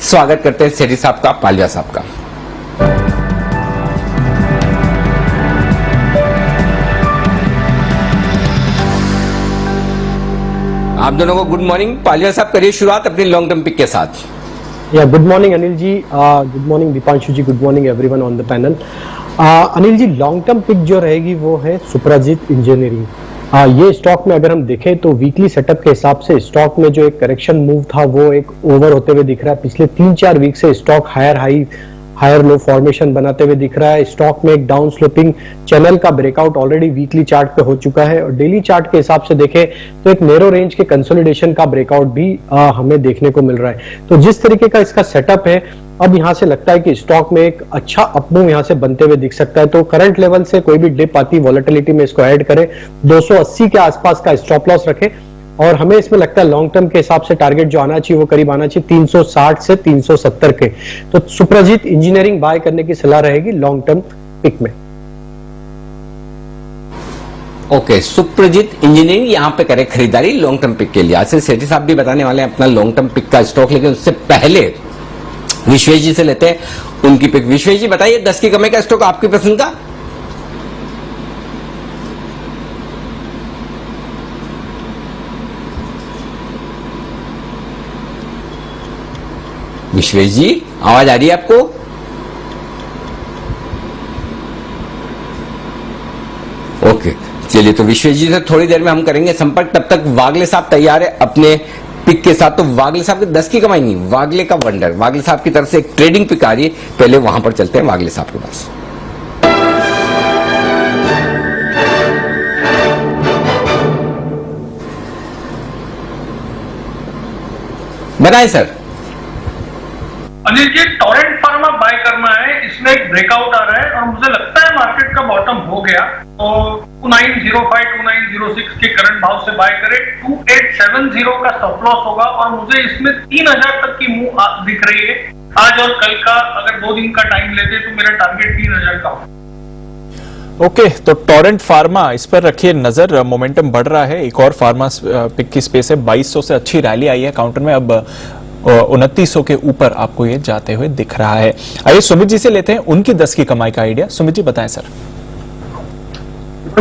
स्वागत करते हैं सेठी साहब का, पालिया साहब का। आप दोनों को गुड मॉर्निंग। पालिया साहब, करिए शुरुआत अपनी लॉन्ग टर्म पिक के साथ। या good morning Anil ji, good morning Deepanshu ji, good morning everyone on the panel. Anil ji, long term pick जो रहेगी वो है सुप्राजीत इंजीनियरिंग। ये स्टॉक में अगर हम देखें तो वीकली सेटअप के हिसाब से स्टॉक में जो एक करेक्शन मूव था वो एक ओवर होते हुए दिख रहा है। पिछले 3-4 वीक से stock higher high higher low formation बनाते हुए दिख रहा है। स्टॉक में एक डाउन स्लोपिंग चैनल का ब्रेकआउट ऑलरेडी वीकली चार्ट पे हो चुका है और डेली चार्ट के हिसाब से देखें तो एक नैरो रेंज के कंसोलिडेशन का ब्रेकआउट भी हमें देखने को मिल रहा है। तो जिस तरीके का इसका सेटअप है, अब यहां से लगता है कि स्टॉक में एक अच्छा अपमूव यहां से बनते हुए दिख सकता है। तो करंट लेवल से कोई भी डिप आती वॉलेटिलिटी में इसको ऐड करें, 280 के आसपास का स्टॉप लॉस रखें और हमें इसमें लगता है लॉन्ग टर्म के हिसाब से टारगेट जो आना चाहिए वो करीब आना चाहिए 360 से 370 के। तो सुप्रजीत इंजीनियरिंग बाय करने की सलाह रहेगी लॉन्ग टर्म पिक में। ओके, सुप्रजीत इंजीनियरिंग यहां पे करें खरीदारी लॉन्ग टर्म पिक के लिए। आज से सेठी साहब भी बताने वाले हैं अपना लॉन्ग टर्म पिक का स्टॉक, लेकिन उससे पहले विश्वेश जी से लेते हैं उनकी पिक। विश्वेश जी बताइए, 10 की कमाई का स्टॉक आपकी पसंद का? विश्वेश जी, आवाज आ रही है आपको? ओके, चलिए तो विश्वेश जी से थोड़ी देर में हम करेंगे संपर्क। तब तक वागले साहब तैयार है अपने पिक के साथ। तो वागले साहब के 10 की कमाई नहीं, वागले का वंडर, वागले साहब की तरफ से एक ट्रेडिंग पिक आ रही है। पहले वहां पर चलते हैं वागले साहब के पास। बताएं sir. Anil ji, Torrent pharma bye करना है, इसमें एक ब्रेकआउट आ रहा है और मुझे लगता है मार्केट का बॉटम हो गया। तो 2905 2906 के करंट भाव से बाय करें। 2870 का स्टॉप लॉस होगा और मुझे इसमें 3000 तक की मूव दिख रही है आज और कल का। अगर 2 दिन का टाइम लेते तो मेरा टारगेट 3000 का हो। ओके, तो टोरेंट फार्मा, इस पर रखिए नजर। मोमेंटम बढ़ रहा है। एक और फार्मा पिक की स्पेस है। 2200 से अच्छी रैली आई है काउंटर में, अब 2900 के ऊपर आपको ये जाते हुए दिख रहा है। आइए सुमित जी से लेते हैं उनकी 10 की कमाई का आइडिया। सुमित जी बताएं सर।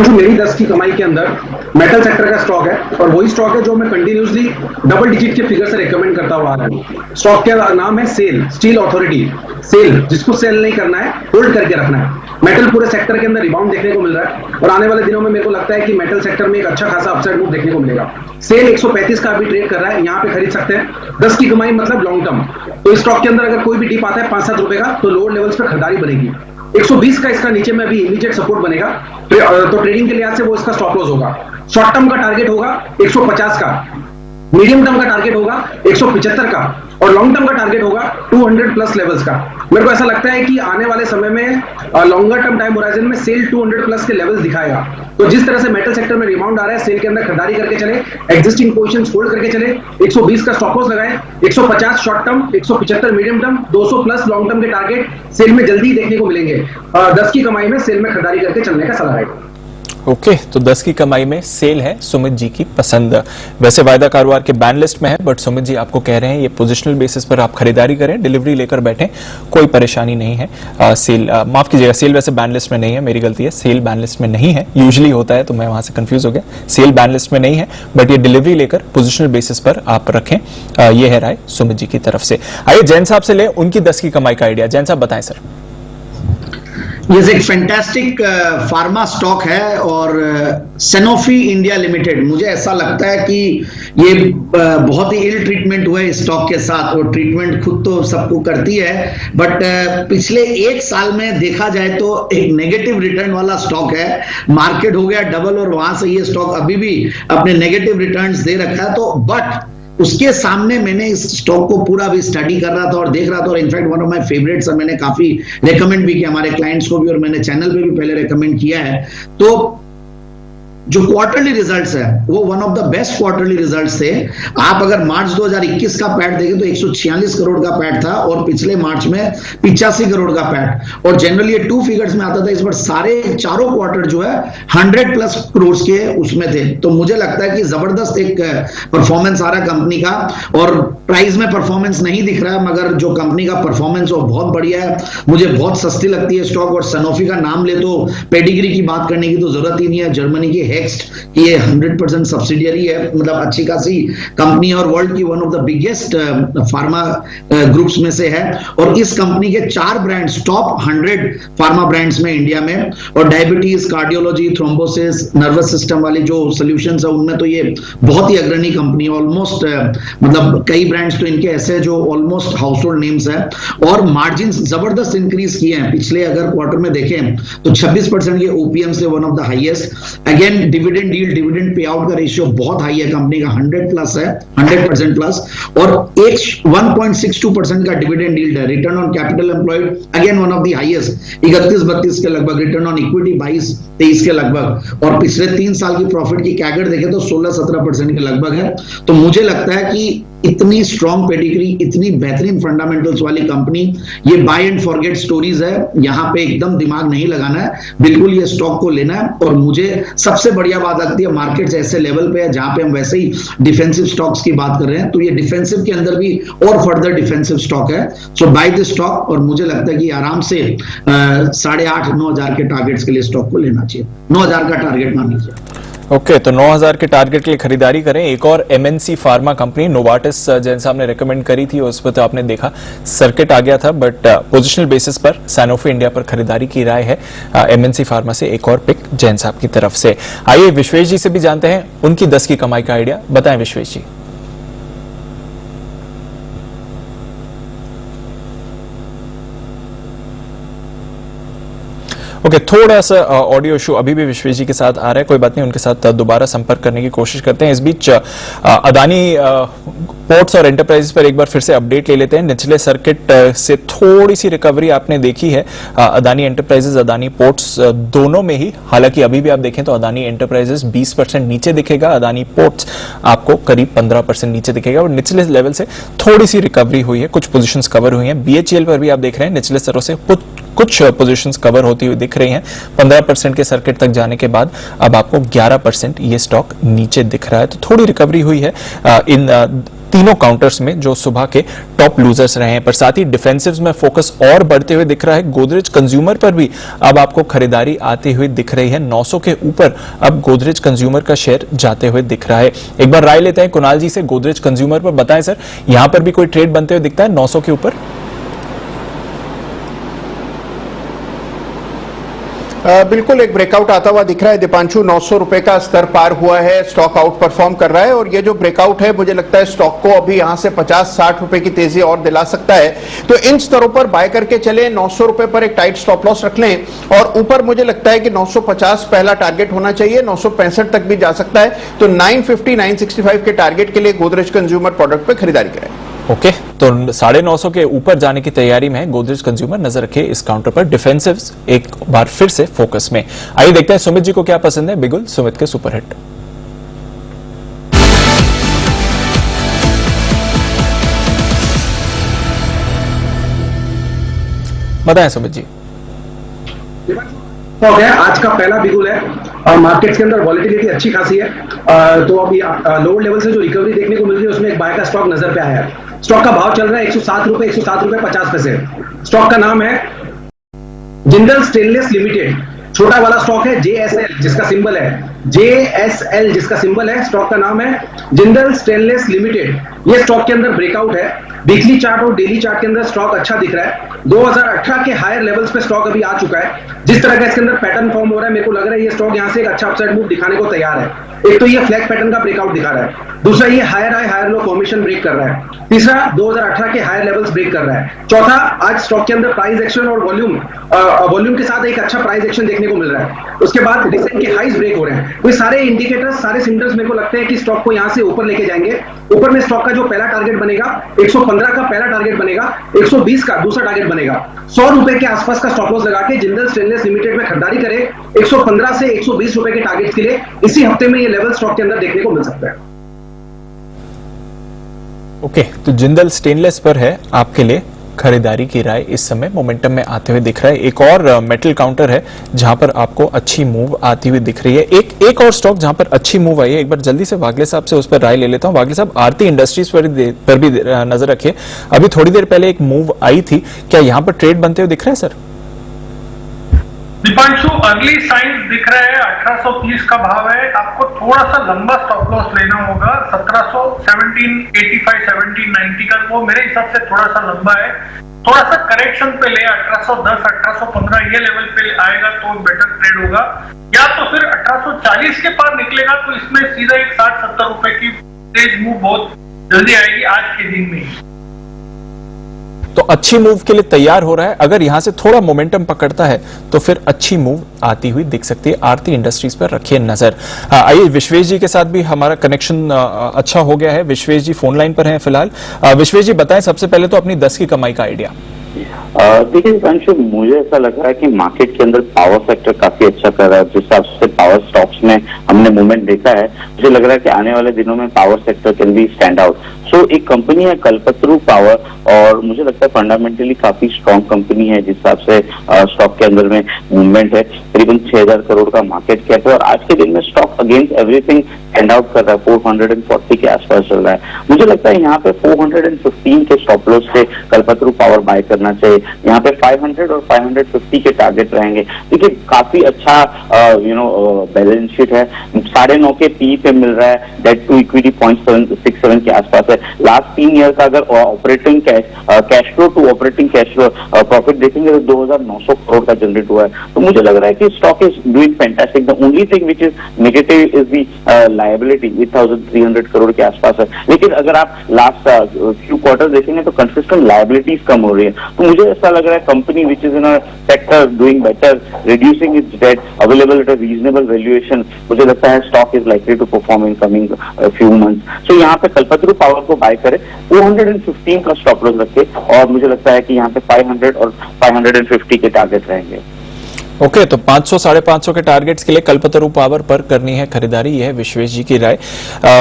मेरी 10 की कमाई के अंदर मेटल सेक्टर का स्टॉक है और वही स्टॉक है जो मैं कंटिन्यूसली डबल डिजिट के फिगर से रेकमेंड करता हुआ आ रहा हूं। स्टॉक का नाम है सेल, स्टील अथॉरिटी। सेल, जिसको सेल नहीं करना है, होल्ड करके रखना है। मेटल पूरे सेक्टर के अंदर रिबाउंड देखने को मिल रहा है और आने वाले दिनों में मेरे को लगता है कि मेटल सेक्टर में एक अच्छा खासा अपसाइड मूव देखने को मिलेगा। सेल 135 का अभी ट्रेड कर रहा है, यहाँ पे खरीद सकते हैं। 10 की कमाई मतलब लॉन्ग टर्म। तो इस स्टॉक के अंदर अगर कोई भी डिप आता है 5-7 रुपए का, तो लोअर लेवल्स पे खरीदारी बनेगी। 120 का इसका नीचे में अभी इमीडिएट सपोर्ट बनेगा, तो ट्रेडिंग के लिहाज से वो इसका स्टॉप लॉस होगा। शॉर्ट टर्म का टारगेट होगा 150 का, मीडियम टर्म का टारगेट होगा 175 का और लॉन्ग टर्म का टारगेट होगा 200 प्लस लेवल्स का। मेरे को ऐसा लगता है कि आने वाले समय में लॉन्गर टर्म टाइम होराइजन में सेल 200 प्लस के लेवल्स दिखाएगा। तो जिस तरह से मेटल सेक्टर में रिबाउंड आ रहा है, सेल के अंदर खरीदारी करके चले, एग्जिस्टिंग पोजीशंस होल्ड करके चले। 120 का स्टॉप लॉस लगाए, 150 short term, 175 medium term, 200 plus long term के टारगेट सेल में जल्दी ही देखने को मिलेंगे। 10 की कमाई में सेल में खरीदारी करके चलने का सलाह है। ओके, तो 10 की कमाई में सेल है सुमित जी की पसंद। वैसे वायदा कारोबार के बैन लिस्ट में है, बट सुमित जी आपको कह रहे हैं ये पोजिशनल बेसिस पर आप खरीदारी करें, डिलीवरी लेकर बैठें, कोई परेशानी नहीं है। सेल माफ कीजिएगा, सेल वैसे बैन लिस्ट में नहीं है, मेरी गलती है, सेल बैन लिस्ट में नहीं है। यूजुअली होता है तो मैं वहां से कंफ्यूज हो गया। सेल बैन लिस्ट में नहीं है, बट ये डिलीवरी लेकर पोजिशनल बेसिस पर आप रखें। ये है राय सुमित जी की तरफ से। आइए जैन साहब से ले उनकी 10 की कमाई का आइडिया। जैन साहब बताएं सर। ये एक फैंटास्टिक फार्मा स्टॉक है और सैनोफी इंडिया लिमिटेड, मुझे ऐसा लगता है कि ये बहुत ही इल ट्रीटमेंट हुआ है इस स्टॉक के साथ। और ट्रीटमेंट खुद तो सबको करती है, बट पिछले 1 साल में देखा जाए तो एक नेगेटिव रिटर्न वाला स्टॉक है। मार्केट हो गया डबल और वहां से ये स्टॉक अभी भी अपने नेगेटिव रिटर्न्स दे रखा है। तो बट उसके सामने मैंने इस स्टॉक को पूरा भी स्टडी कर रहा था और देख रहा था और in fact one of my favourites है, मैंने काफी रेकमेंड भी किया हमारे क्लाइंट्स को भी और मैंने चैनल पे भी पहले रेकमेंड किया है। तो जो क्वार्टरली रिजल्ट्स है वो one of the best quarterly results थे। आप अगर मार्च 2021 का पैट देखें तो 146 करोड़ का पैट था और पिछले मार्च में 85 करोड़ का पैट, और जनरली ये 2 फिगर्स में आता था। इस बार सारे चारों क्वार्टर जो है 100+ करोड़ के उसमें थे। तो मुझे लगता है कि जबरदस्त एक परफॉर्मेंस आ रहा है कंपनी का, और प्राइस में परफॉर्मेंस नहीं दिख रहा है मगर जो कंपनी का परफॉर्मेंस वो बहुत बढ़िया है। मुझे बहुत सस्ती लगती है स्टॉक, और सनोफी का नाम ले तो पेडिग्री की बात करने की तो जरूरत ही नहीं है। जर्मनी की हेक्स्ट की ये 100% सब्सिडियरी है, मतलब अच्छी खासी कंपनी और वर्ल्ड की one of the biggest pharma groups में से है। और इस कंपनी के 4 ब्रांड्स टॉप 100 फार्मा ब्रांड्स में इंडिया में, और diabetes, cardiology, thrombosis, nervous system वाली जो सॉल्यूशंस है उनमें तो ये बहुत ही अग्रणी कंपनी, ऑलमोस्ट मतलब कई ब्रांड्स तो इनके ऐसे जो ऑलमोस्ट हाउसहोल्ड नेम्स है। और मार्जिन जबरदस्त इंक्रीज किए हैं, पिछले अगर क्वार्टर में देखें तो 26% के ओपीएम से one of the highest. Again dividend yield, dividend pay out का रेशियो बहुत हाई है कंपनी का, 100+ है, 100%+, और 1.62% का डिविडेंड यील्ड है। Return on capital employed again one of the highest, 31-32 के लगभग। रिटर्न ऑन इक्विटी 22-23 के लगभग, और पिछले 3 साल की प्रॉफिट की कैगर देखें तो 16-17% के लगभग है। तो मुझे लगता है कि इतनी स्ट्रॉन्ग पेडिग्री, इतनी बेहतरीन फंडामेंटल्स वाली कंपनी, ये बाय एंड फॉरगेट स्टोरीज है। यहाँ पे एकदम दिमाग नहीं लगाना है, बिल्कुल ये स्टॉक को लेना है। और मुझे सबसे बढ़िया बात लगती है मार्केट्स ऐसे लेवल पे है जहां पे हम वैसे ही डिफेंसिव स्टॉक्स की बात कर रहे हैं, तो ये डिफेंसिव के अंदर भी और फर्दर डिफेंसिव स्टॉक है। सो बाय दिस स्टॉक, और मुझे लगता है कि आराम से 8,500-9 हजार के टारगेट्स के लिए स्टॉक को लेना चाहिए। 9 हजार का टारगेट मान लीजिए। ओके, तो 9,000 के टारगेट के लिए खरीदारी करें। एक और MNC pharma company Novartis Jain साहब ने रेकमेंड करी थी, उस पर तो आपने देखा सर्किट आ गया था, बट पोजिशनल बेसिस पर सैनोफी इंडिया पर खरीदारी की राय है एमएनसी फार्मा से। एक और पिक जैन साहब की तरफ से। आइए विश्वेश जी से भी जानते हैं उनकी 10 की कमाई का आइडिया। बताएं विश्वेश जी। ओके, थोड़ा सा ऑडियो इशू अभी भी विश्वेश जी के साथ आ रहा है, कोई बात नहीं, उनके साथ दोबारा संपर्क करने की कोशिश करते हैं। इस बीच अदानी पोर्ट्स और एंटरप्राइजेस पर एक बार फिर से अपडेट ले लेते हैं। निचले सर्किट से थोड़ी सी रिकवरी आपने देखी है अदानी एंटरप्राइजेस, अदानी पोर्ट्स दोनों में ही। हालांकि अभी भी आप देखें तो अदानी एंटरप्राइजेस 20% नीचे दिखेगा, अदानी पोर्ट्स आपको करीब 15% नीचे दिखेगा, और निचले लेवल से थोड़ी सी रिकवरी हुई है, कुछ पोजीशंस कवर हुई हैं। बीएचईएल पर भी आप देख रहे हैं निचले स्तरों से कुछ पोजीशंस कवर होती हुई दिख रही हैं। 15% के सर्किट तक जाने के बाद अब आपको 11% ये स्टॉक नीचे दिख रहा है। तो थोड़ी रिकवरी हुई है इन तीनों काउंटर्स में जो सुबह के टॉप लूजर्स रहे हैं, पर साथ ही डिफेंसिव्स में फोकस और बढ़ते हुए दिख रहा है। गोदरेज कंज्यूमर पर भी अब आपको खरीदारी आती हुई दिख रही है। 900 के ऊपर अब गोदरेज कंज्यूमर का शेयर जाते हुए दिख रहा है। एक बार राय लेते हैं कुणाल जी से गोदरेज कंज्यूमर पर। बताएं सर, यहां पर भी कोई ट्रेड बनते हुए दिखता है 900 के ऊपर? बिल्कुल एक ब्रेकआउट आता हुआ दिख रहा है दीपांशु। 900 रुपए का स्तर पार हुआ है, स्टॉक आउट परफॉर्म कर रहा है, और ये जो ब्रेकआउट है मुझे लगता है स्टॉक को अभी यहां से 50-60 रुपए की तेजी और दिला सकता है। तो इन स्तरों पर बाय करके चले, 900 रुपए पर एक टाइट स्टॉप लॉस रख लें, और ऊपर मुझे लगता है कि 950 पहला टारगेट होना चाहिए, 965 तक भी जा सकता है। तो 950-965 के टारगेट के लिए गोदरेज कंज्यूमर प्रोडक्ट पे खरीदारी करें। ओके, तो 950 के ऊपर जाने की तैयारी में है गोदरेज कंज्यूमर। नजर रखिए इस काउंटर पर। डिफेंसिव्स एक बार फिर से फोकस में। आइए देखते हैं सुमित जी को क्या पसंद है। बिगुल सुमित के सुपरहिट। बताएं सुमित जी। तो क्या आज का पहला बिगुल है और मार्केट्स के अंदर वॉलेटिलिटी अच्छी खासी है। तो अभी लोअर लेवल से जो रिकवरी देखने को मिल रही है उसमें एक बाय का स्टॉक नजर पे आया है। स्टॉक का भाव चल रहा है 107 रुपए 50 पैसे। स्टॉक का नाम है जिंदल स्टेनलेस लिमिटेड। छोटा वाला स्टॉक है JSL जिसका सिंबल है JSL जिसका सिंबल है। स्टॉक का नाम है जिंदल स्टेनलेस लिमिटेड। ये स्टॉक के अंदर ब्रेकआउट है। वीकली चार्ट और डेली चार्ट के अंदर स्टॉक अच्छा दिख रहा है। 2018 के हायर लेवल्स पे स्टॉक अभी आ चुका है। जिस तरह का इसके अंदर पैटर्न फॉर्म हो रहा है मेरे को लग रहा है ये स्टॉक यहाँ से एक अच्छा अपसाइड मूव दिखाने को तैयार है। एक तो ये फ्लैग पैटर्न का ब्रेकआउट दिखा रहा है, दूसरा ये higher high higher low formation break कर रहा है, तीसरा 2018 के हायर लेवल्स ब्रेक कर रहा है, चौथा आज स्टॉक के अंदर प्राइस एक्शन और वॉल्यूम के साथ एक अच्छा प्राइस एक्शन देखने को मिल रहा है। उसके बाद रिसेंट के हाइज ब्रेक हो रहे हैं। तो ये सारे इंडिकेटर्स सारे सिम्टम्स मेरे को लगते हैं कि स्टॉक को यहाँ से ऊपर लेके जाएंगे। ऊपर में स्टॉक का जो पहला टारगेट बनेगा 115 का पहला टारगेट बनेगा, 120 का दूसरा टारगेट बनेगा। 100 रुपए के आसपास का स्टॉप लॉस लगा के जिंदल स्टेनलेस लिमिटेड में खरीदारी करें 115 से 120 रुपए के टारगेट के लिए। इसी हफ्ते में ये लेवल स्टॉक के अंदर देखने को मिल सकता है। ओके, तो जिंदल स्टेनलेस पर है आपके लिए खरीदारी की राय इस समय मोमेंटम में आते हुए दिख रहा है। एक और मेटल काउंटर है जहां पर आपको अच्छी मूव आती हुई दिख रही है। एक और स्टॉक जहां पर अच्छी मूव आई है, एक बार जल्दी से वागले साहब से उस पर राय ले लेता हूं। वागले साहब, आरती इंडस्ट्रीज पर भी नजर रखिए। अभी थोड़ी देर पहले एक मूव आई थी, क्या यहां पर ट्रेड बनते हुए दिख रहा है सर? दीपांशु, अर्ली साइंस दिख रहा है, 1830 का भाव है। आपको थोड़ा सा लंबा स्टॉप लॉस लेना होगा 1700, 1785, 1790 का, वो मेरे हिसाब से थोड़ा सा लंबा है। थोड़ा सा करेक्शन पे ले 1810, 1815 ये लेवल पे आएगा तो बेटर ट्रेड होगा, या तो फिर 1840 के पार निकलेगा तो इसमें सीधा एक 60-70 रुपए की तेज मूव बहुत जल्दी आएगी आज के दिन में ही। तो अच्छी मूव के लिए तैयार हो रहा है। अगर यहां से थोड़ा मोमेंटम पकड़ता है तो फिर अच्छी मूव आती हुई दिख सकती है। आरती इंडस्ट्रीज पर रखिए नजर। आइए विश्वेश जी के साथ भी हमारा कनेक्शन अच्छा हो गया है। विश्वेश जी फोन लाइन पर हैं फिलहाल। विश्वेश जी बताएं सबसे पहले तो अपनी 10 की कमाई का आइडिया। देखिए अंशु, मुझे ऐसा लग रहा है कि मार्केट के अंदर पावर सेक्टर काफी अच्छा कर रहा है। जिस हिसाब से पावर स्टॉक्स में हमने मूवमेंट देखा है, मुझे लग रहा है कि आने वाले दिनों में power sector can be stand out. So एक कंपनी है कल्पतरू पावर, और मुझे लगता है फंडामेंटली काफी स्ट्रॉन्ग कंपनी है। जिस हिसाब से स्टॉक के अंदर में मूवमेंट है, करीबन 6000 करोड़ का मार्केट कैप है, और आज के दिन में stock against everything stand out कर रहा है। 440 के आसपास चल रहा है। मुझे लगता है यहाँ पे 415 के स्टॉप लॉस से कल्पतरू पावर बाय करना चाहिए। यहाँ पे 500 और 550 के टारगेट रहेंगे। देखिए काफी अच्छा बैलेंस शीट है, 9.5 के पी पे मिल रहा है, डेट टू इक्विटी 0.67 के आसपास है। लास्ट 3 ईयर का अगर operating cash flow to operating cash flow profit देखेंगे तो 2900 करोड़ का जनरेट हुआ है। तो मुझे लग रहा है कि stock is doing fantastic. The only thing which is negative is the liability, 1300 crore के आसपास है। लेकिन अगर आप लास्ट फ्यू क्वार्टर देखेंगे तो कंसिस्टेंट लायबिलिटीज कम हो रही है। तो मुझे ऐसा लग रहा है company which is in a sector doing better, reducing its debt, available at a reasonable valuation, मुझे लगता है stock is likely to perform in coming few months. So यहाँ पे कल्पतरू पावर को बाय करे, 415 का स्टॉप लॉस रखे, और मुझे लगता है कि यहाँ पे 500 और 550 के टारगेट रहेंगे। ओके, तो 500 550 के टारगेट्स के लिए कल्पतरू पावर पर करनी है खरीदारी। यह है विश्वेश जी की राय।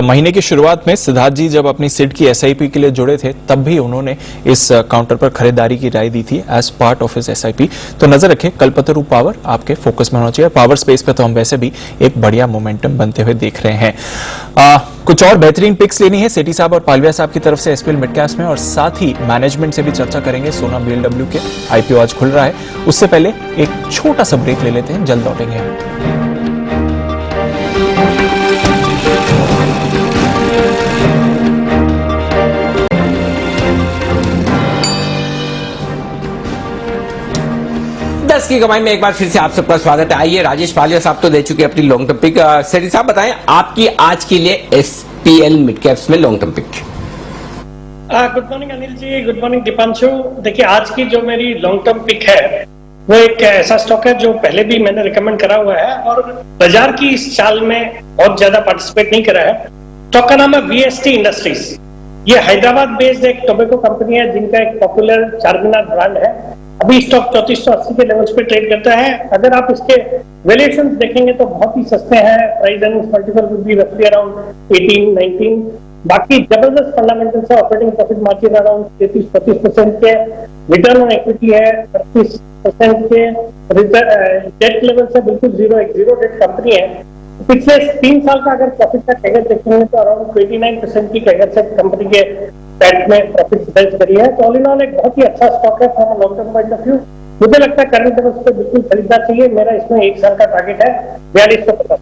महीने की शुरुआत में सिद्धार्थ जी जब अपनी सिड की एसआईपी के लिए जुड़े थे तब भी उन्होंने इस काउंटर पर खरीदारी की राय दी थी as part of his SIP. तो नजर रखें, कल्पतरू पावर आपके फोकस में होना चाहिए। पावर स्पेस पे तो हम वैसे भी एक बढ़िया मोमेंटम बनते हुए देख रहे हैं। कुछ और बेहतरीन पिक्स लेनी है सेठी साहब और पालविया साहब की तरफ से एसपीएल मिडकैप्स में, और साथ ही मैनेजमेंट से भी चर्चा करेंगे। सोना बीएलडब्ल्यू के आईपीओ आज खुल रहा है, उससे पहले एक छोटा सा ब्रेक ले लेते हैं, जल्द लौटेंगे हम। दस की कमाई में एक बार फिर से आप सबका स्वागत है। आइए, राजेश पालिया साहब तो दे चुके अपनी लॉन्ग टर्म पिक। सेठी साहब बताएं आपकी आज के लिए एसपीएल मिड कैप्स में long term pick. Good morning Anil ji, good morning Deepanshu. देखिए आज की जो मेरी लॉन्ग टर्म पिक है वो एक ऐसा स्टॉक है जो पहले भी मैंने रिकमेंड करा हुआ है और बाजार की इस चाल में बहुत ज्यादा पार्टिसिपेट नहीं करा है। स्टॉक का नाम है वीएसटी इंडस्ट्रीज। ये हैदराबाद बेस्ड एक टोबैको कंपनी है जिनका एक पॉपुलर चारमीनार ब्रांड है। अभी स्टॉक 3480 के लेवल्स पे ट्रेड करता है। अगर आप इसके वैल्यूएशन देखेंगे तो बहुत ही सस्ते हैं। Price earnings multiple will be रफली अराउंड 18-19। बाकी जबरदस्त फंडामेंटल्स है। ऑपरेटिंग प्रॉफिट मार्जिन अराउंड 33-35% के, रिटर्न ऑन इक्विटी है 35% के, डेट लेवल से बिल्कुल जीरो डेट कंपनी है। पिछले 3 साल का अगर प्रॉफिट का कैगर देखेंगे तो अराउंड 29% की कैगर से कंपनी के पैट में प्रॉफिट दर्ज करी है। तो ऑल इन ऑल एक बहुत ही अच्छा स्टॉक है from long term point of view. मुझे लगता है करंट लेवल्स पे बिल्कुल खरीदना चाहिए। मेरा इसमें 1 साल का टारगेट है 4250।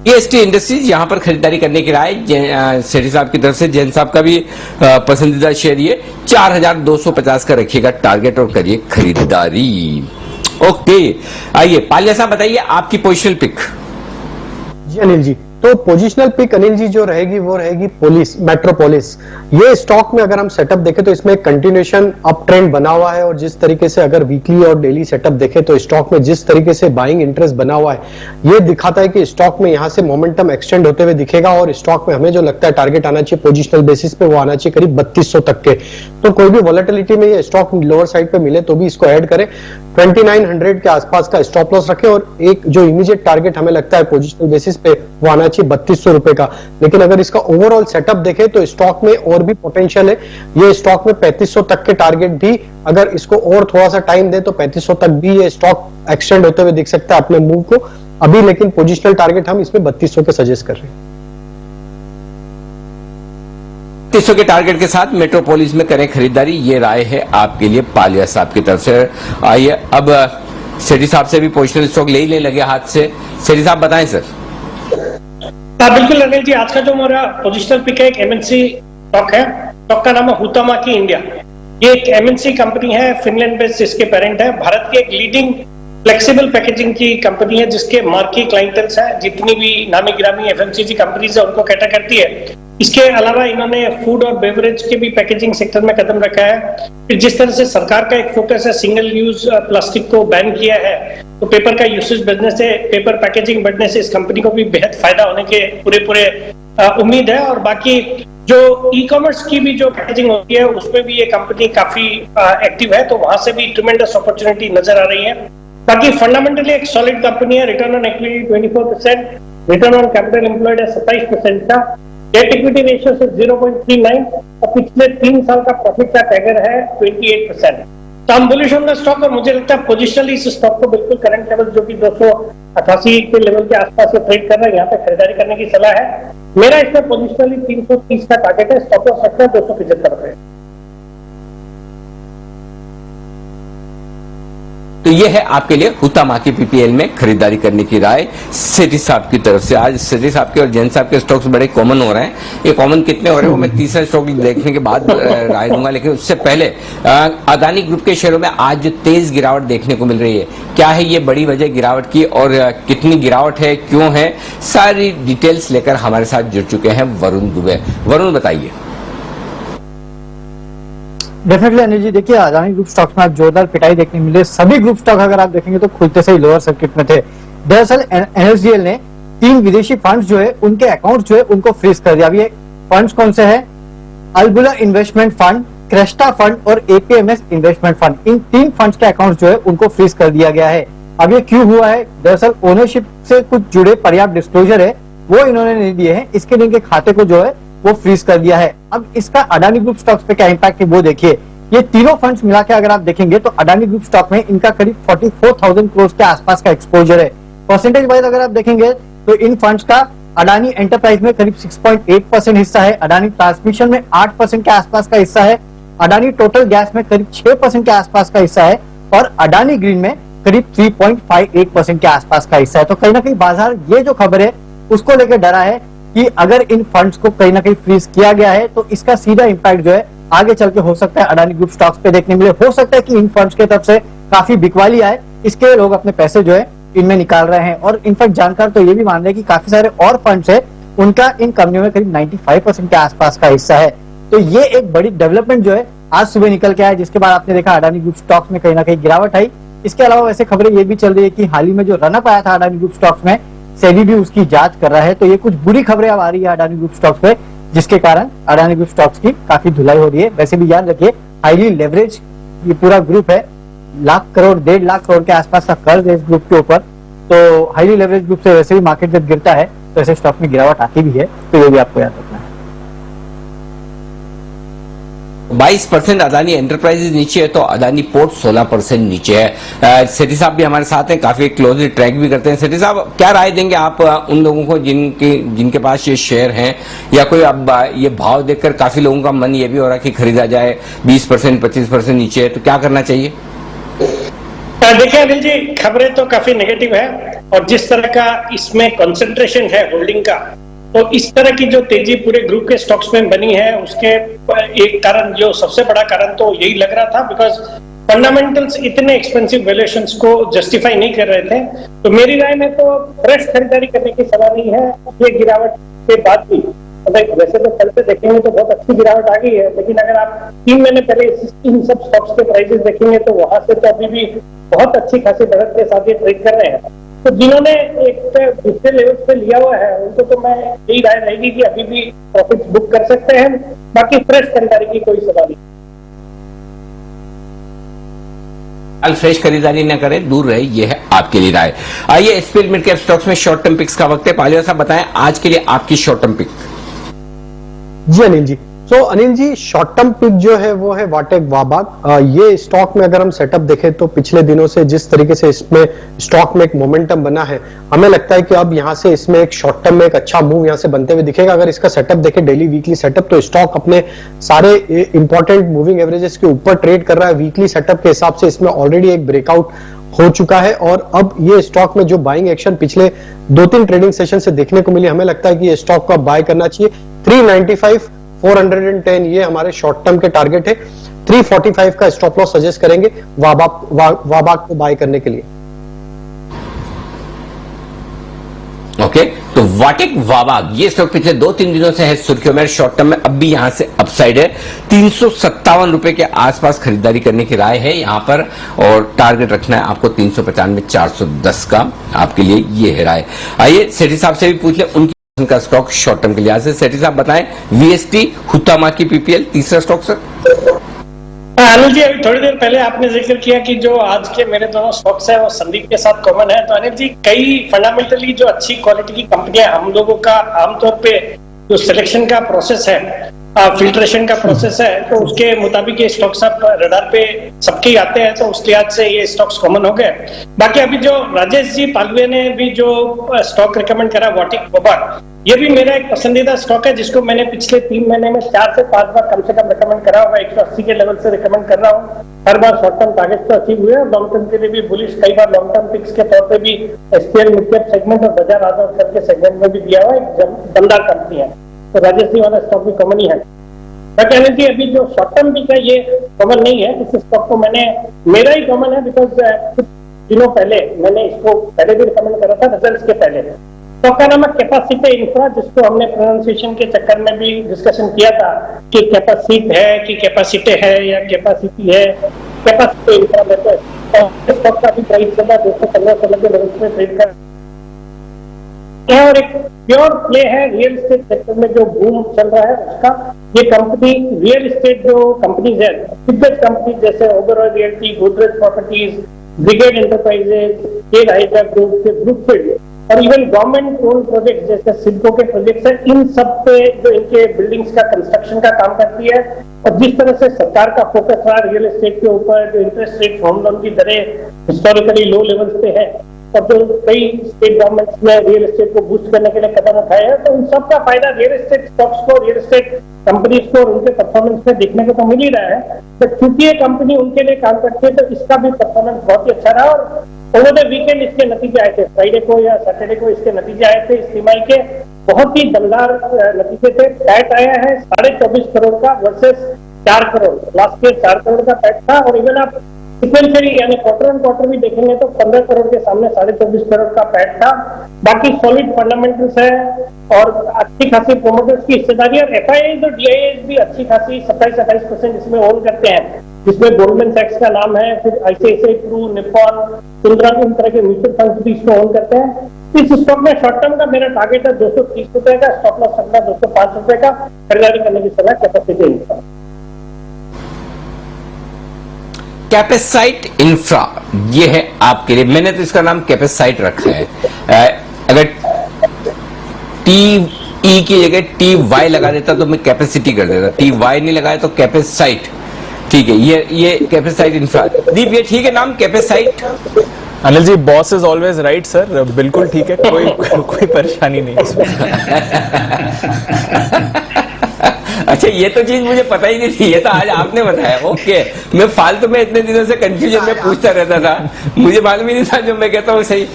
वीएसटी इंडस्ट्रीज यहां पर खरीदारी करने की राय सेठी साहब की तरफ से। जैन साहब का भी पसंदीदा शेयर ये 4250 का रखिएगा टारगेट और करिए खरीदारी। ओके, आइए पालिया साहब बताइए आपकी पोजिशनल पिक। जी अनिल जी, तो पोजिशनल पिक अनिल जी जो रहेगी वो रहेगी मेट्रोपोलिस। ये स्टॉक में अगर हम सेटअप देखें तो इसमें कंटिन्यूएशन अप ट्रेंड बना हुआ है, और जिस तरीके से अगर वीकली और डेली सेटअप देखें तो स्टॉक में जिस तरीके से बाइंग इंटरेस्ट बना हुआ है, ये दिखाता है कि स्टॉक में यहां से मोमेंटम एक्सटेंड होते हुए दिखेगा, और स्टॉक में हमें जो लगता है टारगेट आना चाहिए पोजिशनल बेसिस पे, वो आना चाहिए करीब 3200 तक के। तो कोई भी वॉलेटिलिटी में ये स्टॉक लोअर साइड पे मिले तो भी इसको ऐड करें, 2900 के आसपास का स्टॉप लॉस रखें, और एक जो इमीडिएट टारगेट हमें लगता है पोजिशनल बेसिस पे वो आना चाहिए 3200 रुपए का। लेकिन अगर इसका ओवरऑल सेटअप देखें तो स्टॉक में और भी पोटेंशियल है। ये स्टॉक में 3500 तक के टारगेट भी अगर इसको और थोड़ा सा टाइम दे तो 3500 तक भी ये स्टॉक एक्सटेंड होते हुए दिख सकता है अपने मूव को अभी, लेकिन पोजिशनल टारगेट हम इसमें 3200 के सजेस्ट कर रहे हैं। 3200 के टारगेट के साथ मेट्रोपोलिस में करें खरीदारी, ये राय है आपके लिए पालिया साहब की तरफ से। आइए अब सेठी साहब से भी पोजिशनल स्टॉक ले ही ले लगे हाथ से। सेठी साहब बताएं सर। बिल्कुल अनिल जी, आज का जो हमारा पोजिशनल पिक है एक एमएनसी स्टॉक है। स्टॉक का नाम है हुतामाकी इंडिया। ये एक एमएनसी कंपनी है, फिनलैंड बेस्ड इसके पेरेंट है। भारत की एक लीडिंग फ्लेक्सिबल पैकेजिंग की कंपनी है जिसके मार्की क्लाइंटल्स है, जितनी भी नामी गिरामी एफएमसीजी कंपनीज है उनको कैटर करती है। इसके अलावा इन्होंने फूड और बेवरेज के भी पैकेजिंग सेक्टर में कदम रखा है। फिर जिस तरह से सरकार का एक फोकस है सिंगल यूज प्लास्टिक को बैन किया है, तो पेपर का यूसेज बढ़ने से, पेपर पैकेजिंग बढ़ने से इस कंपनी को भी बेहद फायदा होने के पूरे उम्मीद है। और बाकी जो ई कॉमर्स की भी जो पैकेजिंग होती है उसमें भी ये कंपनी काफी एक्टिव है, तो वहां से भी ट्रिमेंडस अपॉर्चुनिटी नजर आ रही है। बाकी फंडामेंटली एक सॉलिड कंपनी है। Return on equity 24%, return on capital employed है 27% का, डेट इक्विटी रेशियो से 0.39 और पिछले 3 साल का प्रॉफिट का टैगर है 28%। तो हम बुलिश ऑन द स्टॉक, और मुझे लगता है पोजिशनली इस स्टॉक को बिल्कुल करंट लेवल जो कि 288 के लेवल के आसपास से ट्रेड कर रहे हैं, यहाँ पे खरीदारी करने की सलाह है। मेरा इसमें पोजिशनली 330 का टारगेट है, स्टॉप लॉस रखना 275 रुपए। तो ये है आपके लिए हुतामाकी पीपीएल में खरीदारी करने की राय सेठी साहब की तरफ से। आज सेठी साहब के और जैन साहब के स्टॉक्स बड़े कॉमन हो रहे हैं। ये कॉमन कितने हो रहे हैं वो मैं तीसरा स्टॉक देखने के बाद राय दूंगा, लेकिन उससे पहले अदानी ग्रुप के शेयरों में आज जो तेज गिरावट देखने को मिल रही है, क्या है ये बड़ी वजह गिरावट की, और कितनी गिरावट है, क्यों है, सारी डिटेल्स लेकर हमारे साथ जुड़ चुके हैं वरुण दुबे। वरुण बताइए। डेफिनेटली अनिल जी, देखिए अदानी ग्रुप स्टॉक्स में आज जोरदार पिटाई देखने मिली। सभी ग्रुप स्टॉक अगर आप देखेंगे तो खुलते से ही लोअर सर्किट में थे। दरअसल एनएसडीएल ने 3 विदेशी फंड्स जो है उनके अकाउंट जो है उनको फ्रीज कर दिया। अब ये फंड्स कौन से हैं? Albula investment fund, Cresta fund और एपीएमएस इन्वेस्टमेंट फंड। इन 3 फंड्स के अकाउंट जो है उनको फ्रीज कर दिया गया है। अब ये क्यों हुआ है? दरअसल ओनरशिप से कुछ जुड़े पर्याप्त डिस्क्लोजर है वो इन्होंने नहीं दिए हैं, इसके लिए इनके खाते को जो है वो फ्रीज कर दिया है। अब इसका अडानी ग्रुप स्टॉक्स पे क्या इंपैक्ट है वो देखिए। ये तीनों फंड्स मिला के अगर आप देखेंगे तो अडानी ग्रुप स्टॉक में इनका करीब 44,000 करोड़ के आसपास का एक्सपोजर है। परसेंटेज वाइज अगर आप देखेंगे तो इन फंड्स का अडानी एंटरप्राइज में करीब 6.8% हिस्सा है, अडानी ट्रांसमिशन में 8% के आसपास का हिस्सा है, अडानी टोटल गैस में करीब 6% के आसपास का हिस्सा है, और अडानी ग्रीन में करीब 3.58% के आसपास का हिस्सा है। तो कहीं ना कहीं बाजार ये जो खबर है उसको लेकर डरा है कि अगर इन फंड्स को कहीं ना कहीं फ्रीज किया गया है तो इसका सीधा इंपैक्ट जो है आगे चल के हो सकता है अडानी ग्रुप स्टॉक्स पे देखने मिले। हो सकता है कि इन फंड्स की तरफ से काफी बिकवाली आए, इसके लोग अपने पैसे जो है इनमें निकाल रहे हैं। और इनफैक्ट जानकार तो ये भी मान रहे हैं कि काफी सारे और फंड्स है उनका इन कंपनियों में करीब 95% के आसपास का हिस्सा है। तो ये एक बड़ी डेवलपमेंट जो है आज सुबह निकल के आया, जिसके बाद आपने देखा अडानी ग्रुप स्टॉक्स में कहीं ना कहीं गिरावट आई। इसके अलावा वैसे खबरें ये भी चल रही है कि हाल ही में जो रनअप आया था अडानी ग्रुप स्टॉक्स में, सेबी भी उसकी जांच कर रहा है। तो ये कुछ बुरी खबरें अब आ रही है अडानी ग्रुप स्टॉक्स पे, जिसके कारण अडानी ग्रुप स्टॉक्स की काफी धुलाई हो रही है। वैसे भी याद रखिए हाईली लेवरेज ये पूरा ग्रुप है, 1,00,00,000 1.5 लाख करोड़ के आसपास का कर्ज है इस ग्रुप के ऊपर। तो हाईली लेवरेज ग्रुप से वैसे भी मार्केट जब गिरता है तो ऐसे स्टॉक में गिरावट आती भी है, तो ये भी आपको याद रखना है। 22% अदानी एंटरप्राइजेज नीचे है तो अदानी पोर्ट 16% नीचे है। सेठी साहब भी हमारे साथ हैं, काफी क्लोजली ट्रैक भी करते हैं। सेठी साहब क्या राय देंगे आप उन लोगों को जिनके पास ये शेयर हैं, या कोई अब ये भाव देखकर काफी लोगों का मन ये भी हो रहा है कि खरीदा जाए, 20% 25% नीचे है, तो क्या करना चाहिए? देखिए अनिल जी, खबरें तो काफी नेगेटिव है, और जिस तरह का इसमें कंसंट्रेशन है होल्डिंग का, तो इस तरह की जो तेजी पूरे ग्रुप के स्टॉक्स में बनी है उसके एक कारण, जो सबसे बड़ा कारण तो यही लग रहा था, बिकॉज फंडामेंटल्स इतने एक्सपेंसिव वैल्यूएशंस को जस्टिफाई नहीं कर रहे थे। तो मेरी राय में तो फ्रेश खरीदारी करने की सलाह नहीं है ये गिरावट के बाद भी। वैसे तो कल से देखेंगे तो बहुत अच्छी गिरावट आ गई है, लेकिन अगर आप 3 महीने पहले इन सब स्टॉक्स के प्राइसेस देखेंगे तो वहां से तो अभी भी बहुत अच्छी खासी बढ़त के साथ ये ट्रेड कर रहे हैं। तो जिन्होंने एक दूसरे लेवल पे लिया हुआ है उनको तो मैं यही राय रहेगी कि अभी भी प्रॉफिट बुक कर सकते हैं, बाकी फ्रेश खरीदारी की कोई सलाह नहीं। फ्रेश खरीदारी न करें, दूर रहे, ये है आपके लिए राय। आइए स्पीड मिड कैप स्टॉक्स में शॉर्ट टर्म पिक्स का वक्त है। पालिया साहब बताएं आज के लिए आपकी शॉर्ट टर्म पिक। जी अनिल जी, तो Anil ji short term pick जो है वो है वाटेक वाबाग। ये स्टॉक में अगर हम सेटअप देखें तो पिछले दिनों से जिस तरीके से इसमें स्टॉक में एक मोमेंटम बना है, हमें लगता है कि अब यहां से इसमें एक शॉर्ट टर्म में एक अच्छा मूव यहां से बनते हुए दिखेगा। अगर इसका सेटअप देखें डेली वीकली सेटअप, तो स्टॉक अपने सारे इंपॉर्टेंट मूविंग एवरेजेस के ऊपर ट्रेड कर रहा है। वीकली सेटअप के हिसाब से इसमें ऑलरेडी एक ब्रेकआउट हो चुका है और अब ये स्टॉक में जो बाइंग एक्शन पिछले 2-3 ट्रेडिंग सेशन से देखने को मिली, हमें लगता है कि ये स्टॉक को अब बाय करना चाहिए। 395 410 ये हमारे शॉर्ट टर्म के टारगेट है। 345 का स्टॉप लॉस सजेस्ट करेंगे वाबाग को बाय करने के लिए। ओके, तो वाटेक वाबाग ये स्टॉक पिछले 2-3 दिनों से है सुर्खियों में। शॉर्ट टर्म में अब भी यहां से अपसाइड है। 357 रुपए के आसपास खरीदारी करने की राय है यहां पर, और टारगेट रखना है आपको 395 410 का। आपके लिए ये है राय। आइए सेठी साहब से भी पूछ ले उनकी का स्टॉक शॉर्ट टर्म के लिहाज से। सेठी साहब बताएं वीएसटी, हुतामा की पीपीएल, तीसरा स्टॉक सर। अनिल जी, अभी थोड़ी देर पहले आपने जिक्र किया कि जो आज के मेरे दोनों स्टॉक्स है वो संदीप के साथ कॉमन है। तो अनिल जी, कई फंडामेंटली जो अच्छी क्वालिटी की कंपनियां हम लोगों का आमतौर पे जो सिलेक्शन का प्रोसेस है, फिल्ट्रेशन का प्रोसेस है, तो उसके मुताबिक ये स्टॉक्स अब रडार पे सबके ही आते हैं, तो उसके लिहाज से ये स्टॉक्स कॉमन हो गए। बाकी अभी जो राजेश जी पालवे ने भी जो स्टॉक रिकमेंड करा वाटेक वाबाग, ये भी मेरा एक पसंदीदा स्टॉक है जिसको मैंने पिछले 3 महीने में 4 से 5 बार कम से कम रिकमेंड करा होगा। 180 के लेवल से रिकमेंड कर रहा हूँ। हर बार शॉर्ट टर्म टारगेट तो अचीव हुए और लॉन्ग टर्म के लिए भी बुलिश, कई बार लॉन्ग टर्म पिक्स के तौर पे भी एसपीएल मिड कैप सेगमेंट और बजाज आजाद करके सेगमेंट में भी दिया हुआ एक दमदार कंपनी है। तो राजेश जी वाला स्टॉक भी कॉमन ही है। बाकी अनिल जी, अभी जो शॉर्ट टर्म पिक है ये कॉमन नहीं है। इस स्टॉक को मेरा ही कॉमन है बिकॉज कुछ दिनों पहले मैंने इसको पहले भी रिकमेंड करा था रिजल्ट्स के पहले। स्टॉक का नाम है कैपेसिटी इंफ्रा, जिसको हमने प्रोनाउंसिएशन के चक्कर में भी डिस्कशन किया था कि कैपेसिट है कि कैपेसिटी है या कैपेसिटी है। कैपेसिटी इंफ्रा में तो स्टॉक का भी प्राइस चल रहा है 215 के लेवल पे ट्रेड कर और एक प्योर प्ले है रियल एस्टेट सेक्टर में जो बूम चल रहा है उसका। ये कंपनी रियल एस्टेट जो कंपनीज है, बिगेस्ट कंपनी जैसे Oberoi realty, Godrej properties, brigade enterprises, के राइटर ग्रुप, ब्रुकफील्ड और इवन गवर्नमेंट ओन प्रोजेक्ट जैसे सिडको के प्रोजेक्ट्स है, इन सब पे जो इनके बिल्डिंग्स का कंस्ट्रक्शन का काम करती है। और जिस तरह से सरकार का फोकस रहा रियल एस्टेट के ऊपर, जो इंटरेस्ट रेट होम लोन की दरें हिस्टोरिकली लो लेवल्स पे है और जो कई स्टेट गवर्नमेंट्स ने रियल एस्टेट को बूस्ट करने के लिए कदम उठाए हैं, तो उन सब का फायदा रियल एस्टेट स्टॉक्स को, रियल एस्टेट कंपनीज को और उनके परफॉर्मेंस में देखने को तो मिल ही रहा है। तो क्योंकि ये कंपनी उनके लिए काम करती है तो इसका भी परफॉर्मेंस बहुत ही अच्छा रहा। और ओवर द वीकेंड इसके नतीजे आए थे, फ्राइडे को या सैटरडे को इसके नतीजे आए थे। इस तिमाही के बहुत ही दमदार नतीजे थे। पैट आया है 24.5 करोड़ का versus 4 crore, last year 4 crore का पैट था। और इवन आप सिक्वेंशियली यानी क्वार्टर ऑन क्वार्टर भी देखेंगे तो 15 करोड़ के सामने 24.5 करोड़ का पैट था। बाकी सॉलिड फंडामेंटल्स है और अच्छी खासी प्रोमोटर्स की हिस्सेदारी और एफआईआईज और डीआईआईज भी अच्छी खासी 27-28% इसमें ओन करते हैं, जिसमें गोल्डमैन सैक्स का नाम है, फिर आईसीआईसीआई प्रू, निप्पॉन, सुंदरम, इन तरह के म्यूचुअल फंड्स भी इसको ओन करते हैं। इस स्टॉक में शॉर्ट टर्म का मेरा टारगेट है 230 रुपए का, स्टॉप लॉस रखना 205 रुपए का, खरीदारी करने की सलाह कैपेसिटी इंफ्रा। कैपेसाइट इंफ्रा ये है आपके लिए। मैंने तो इसका नाम कैपेसाइट रखा है। अगर टी ई की जगह टी वाई लगा देता तो मैं कैपेसिटी कर देता, टी वाई नहीं लगाया तो कैपेसाइट। ठीक है, ये कैपेसाइट इंफ्रा। दीप, ये ठीक है नाम कैपेसाइट? Anil ji, boss is always right sir, बिल्कुल ठीक है, कोई परेशानी नहीं इसमें। अच्छा, ये तो चीज मुझे पता ही नहीं थी, ये तो आज आपने बताया। ओके, मैं फालतू में इतने दिनों से कंफ्यूजन में पूछता रहता था, मुझे मालूम ही नहीं था जो मैं कहता हूँ सही।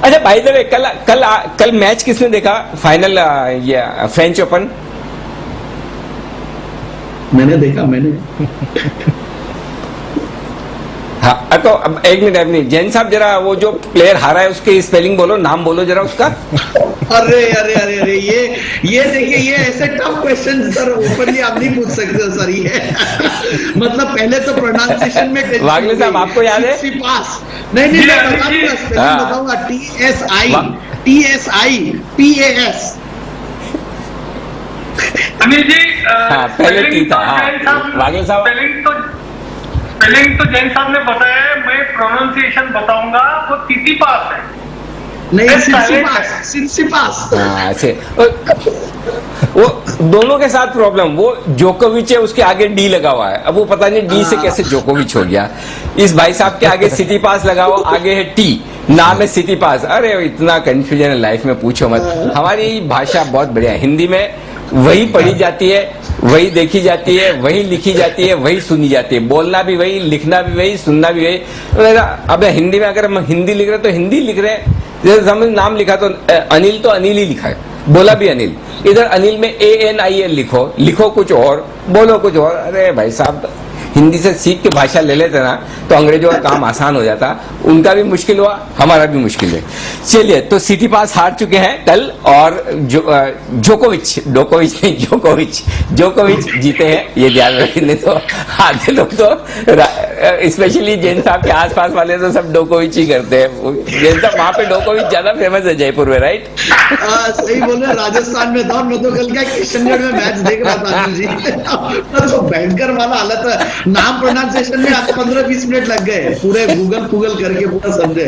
अच्छा भाई, कल मैच किसने देखा फाइनल, ये फ्रेंच ओपन? मैंने देखा। तो अब एक मिनट जैन साहब जरा वो जो प्लेयर हारा है उसकी स्पेलिंग बोलो, नाम बोलो जरा उसका। अरे अरे अरे अरे ये देखिए, ये ऐसे टफ क्वेश्चन सर ओपनली आप नहीं पूछ सकते सर। ये मतलब पहले तो प्रोनाउंसिएशन में वागले साहब आपको याद है? पास नहीं मैं बताऊंगा, स्पेलिंग बताऊंगा। TSIPAS। अनिल जी हाँ, पहले टी था। वागले साहब स्पेलिंग तो जैन साहब ने बताया है, मैं प्रोनाउंसिएशन बताऊंगा। वो तीती पास है, नहीं सिंसिपास। हाँ, वो दोनों के साथ प्रॉब्लम, वो जोकोविच है उसके आगे डी लगा हुआ है, अब वो पता नहीं डी से कैसे जोकोविच हो गया। इस भाई साहब के आगे सिटी पास लगा हुआ, आगे है टी, नाम है सिटी पास। अरे इतना कंफ्यूजन है लाइफ में, पूछो मत। हमारी भाषा बहुत बढ़िया है, हिंदी में वही पढ़ी जाती है, वही देखी जाती है, वही लिखी जाती है, वही सुनी जाती है। बोलना भी वही, लिखना भी वही, सुनना भी वही। अब हिंदी में अगर हम हिंदी लिख रहे हैं तो हिंदी लिख रहे हैं, जैसे हमने नाम लिखा तो अनिल ही लिखा है, बोला भी अनिल। इधर अनिल में ANIL लिखो कुछ और, बोलो कुछ और। अरे भाई साहब, हिंदी से सीख के भाषा ले लेते ना तो अंग्रेजों का काम आसान हो जाता। उनका भी मुश्किल हुआ, हमारा भी मुश्किल है। चलिए, तो सिटी पास हार चुके हैं कल, और जोकोविच जीते हैं, ये ध्यान रखने। तो आधे लोग तो स्पेशली जैन साहब के आसपास वाले तो सब डोकोविच ही करते हैं। जैन साहब वहां पे डोकोविच ज्यादा फेमस है जयपुर में, राइट? सही बोले, राजस्थान में था। मैं तो कल क्या किशनगढ़ में मैच देख रहा था जी, तो भयंकर वाला हालत है। नाम प्रोनाउंसिएशन में आज 15-20 मिनट लग गए, पूरे गूगल करके पूरा समझे।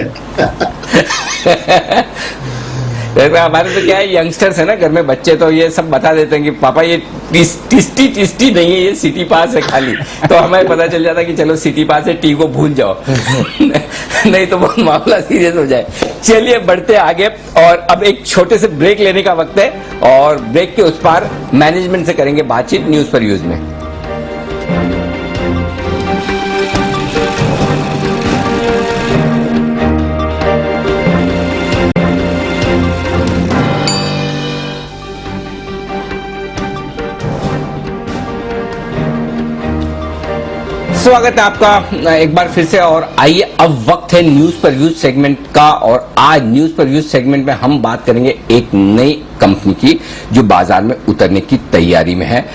हमारे तो क्या है, यंगस्टर्स है ना घर में, बच्चे तो ये सब बता देते हैं कि पापा ये टिस्टी नहीं है, ये सिटी पास है खाली। तो हमें पता चल जाता कि चलो सिटी पास है, टी को भूल जाओ। नहीं तो वो मामला सीरियस हो जाए। चलिए बढ़ते आगे, और अब एक छोटे से ब्रेक लेने का वक्त है, और ब्रेक के उस पार मैनेजमेंट से करेंगे बातचीत न्यूज पर यूज में। स्वागत है आपका एक बार फिर से, और आइए अब वक्त है न्यूज पर व्यूज सेगमेंट का। और आज न्यूज पर व्यूज सेगमेंट में हम बात करेंगे एक नई कंपनी की जो बाजार में उतरने की तैयारी में है।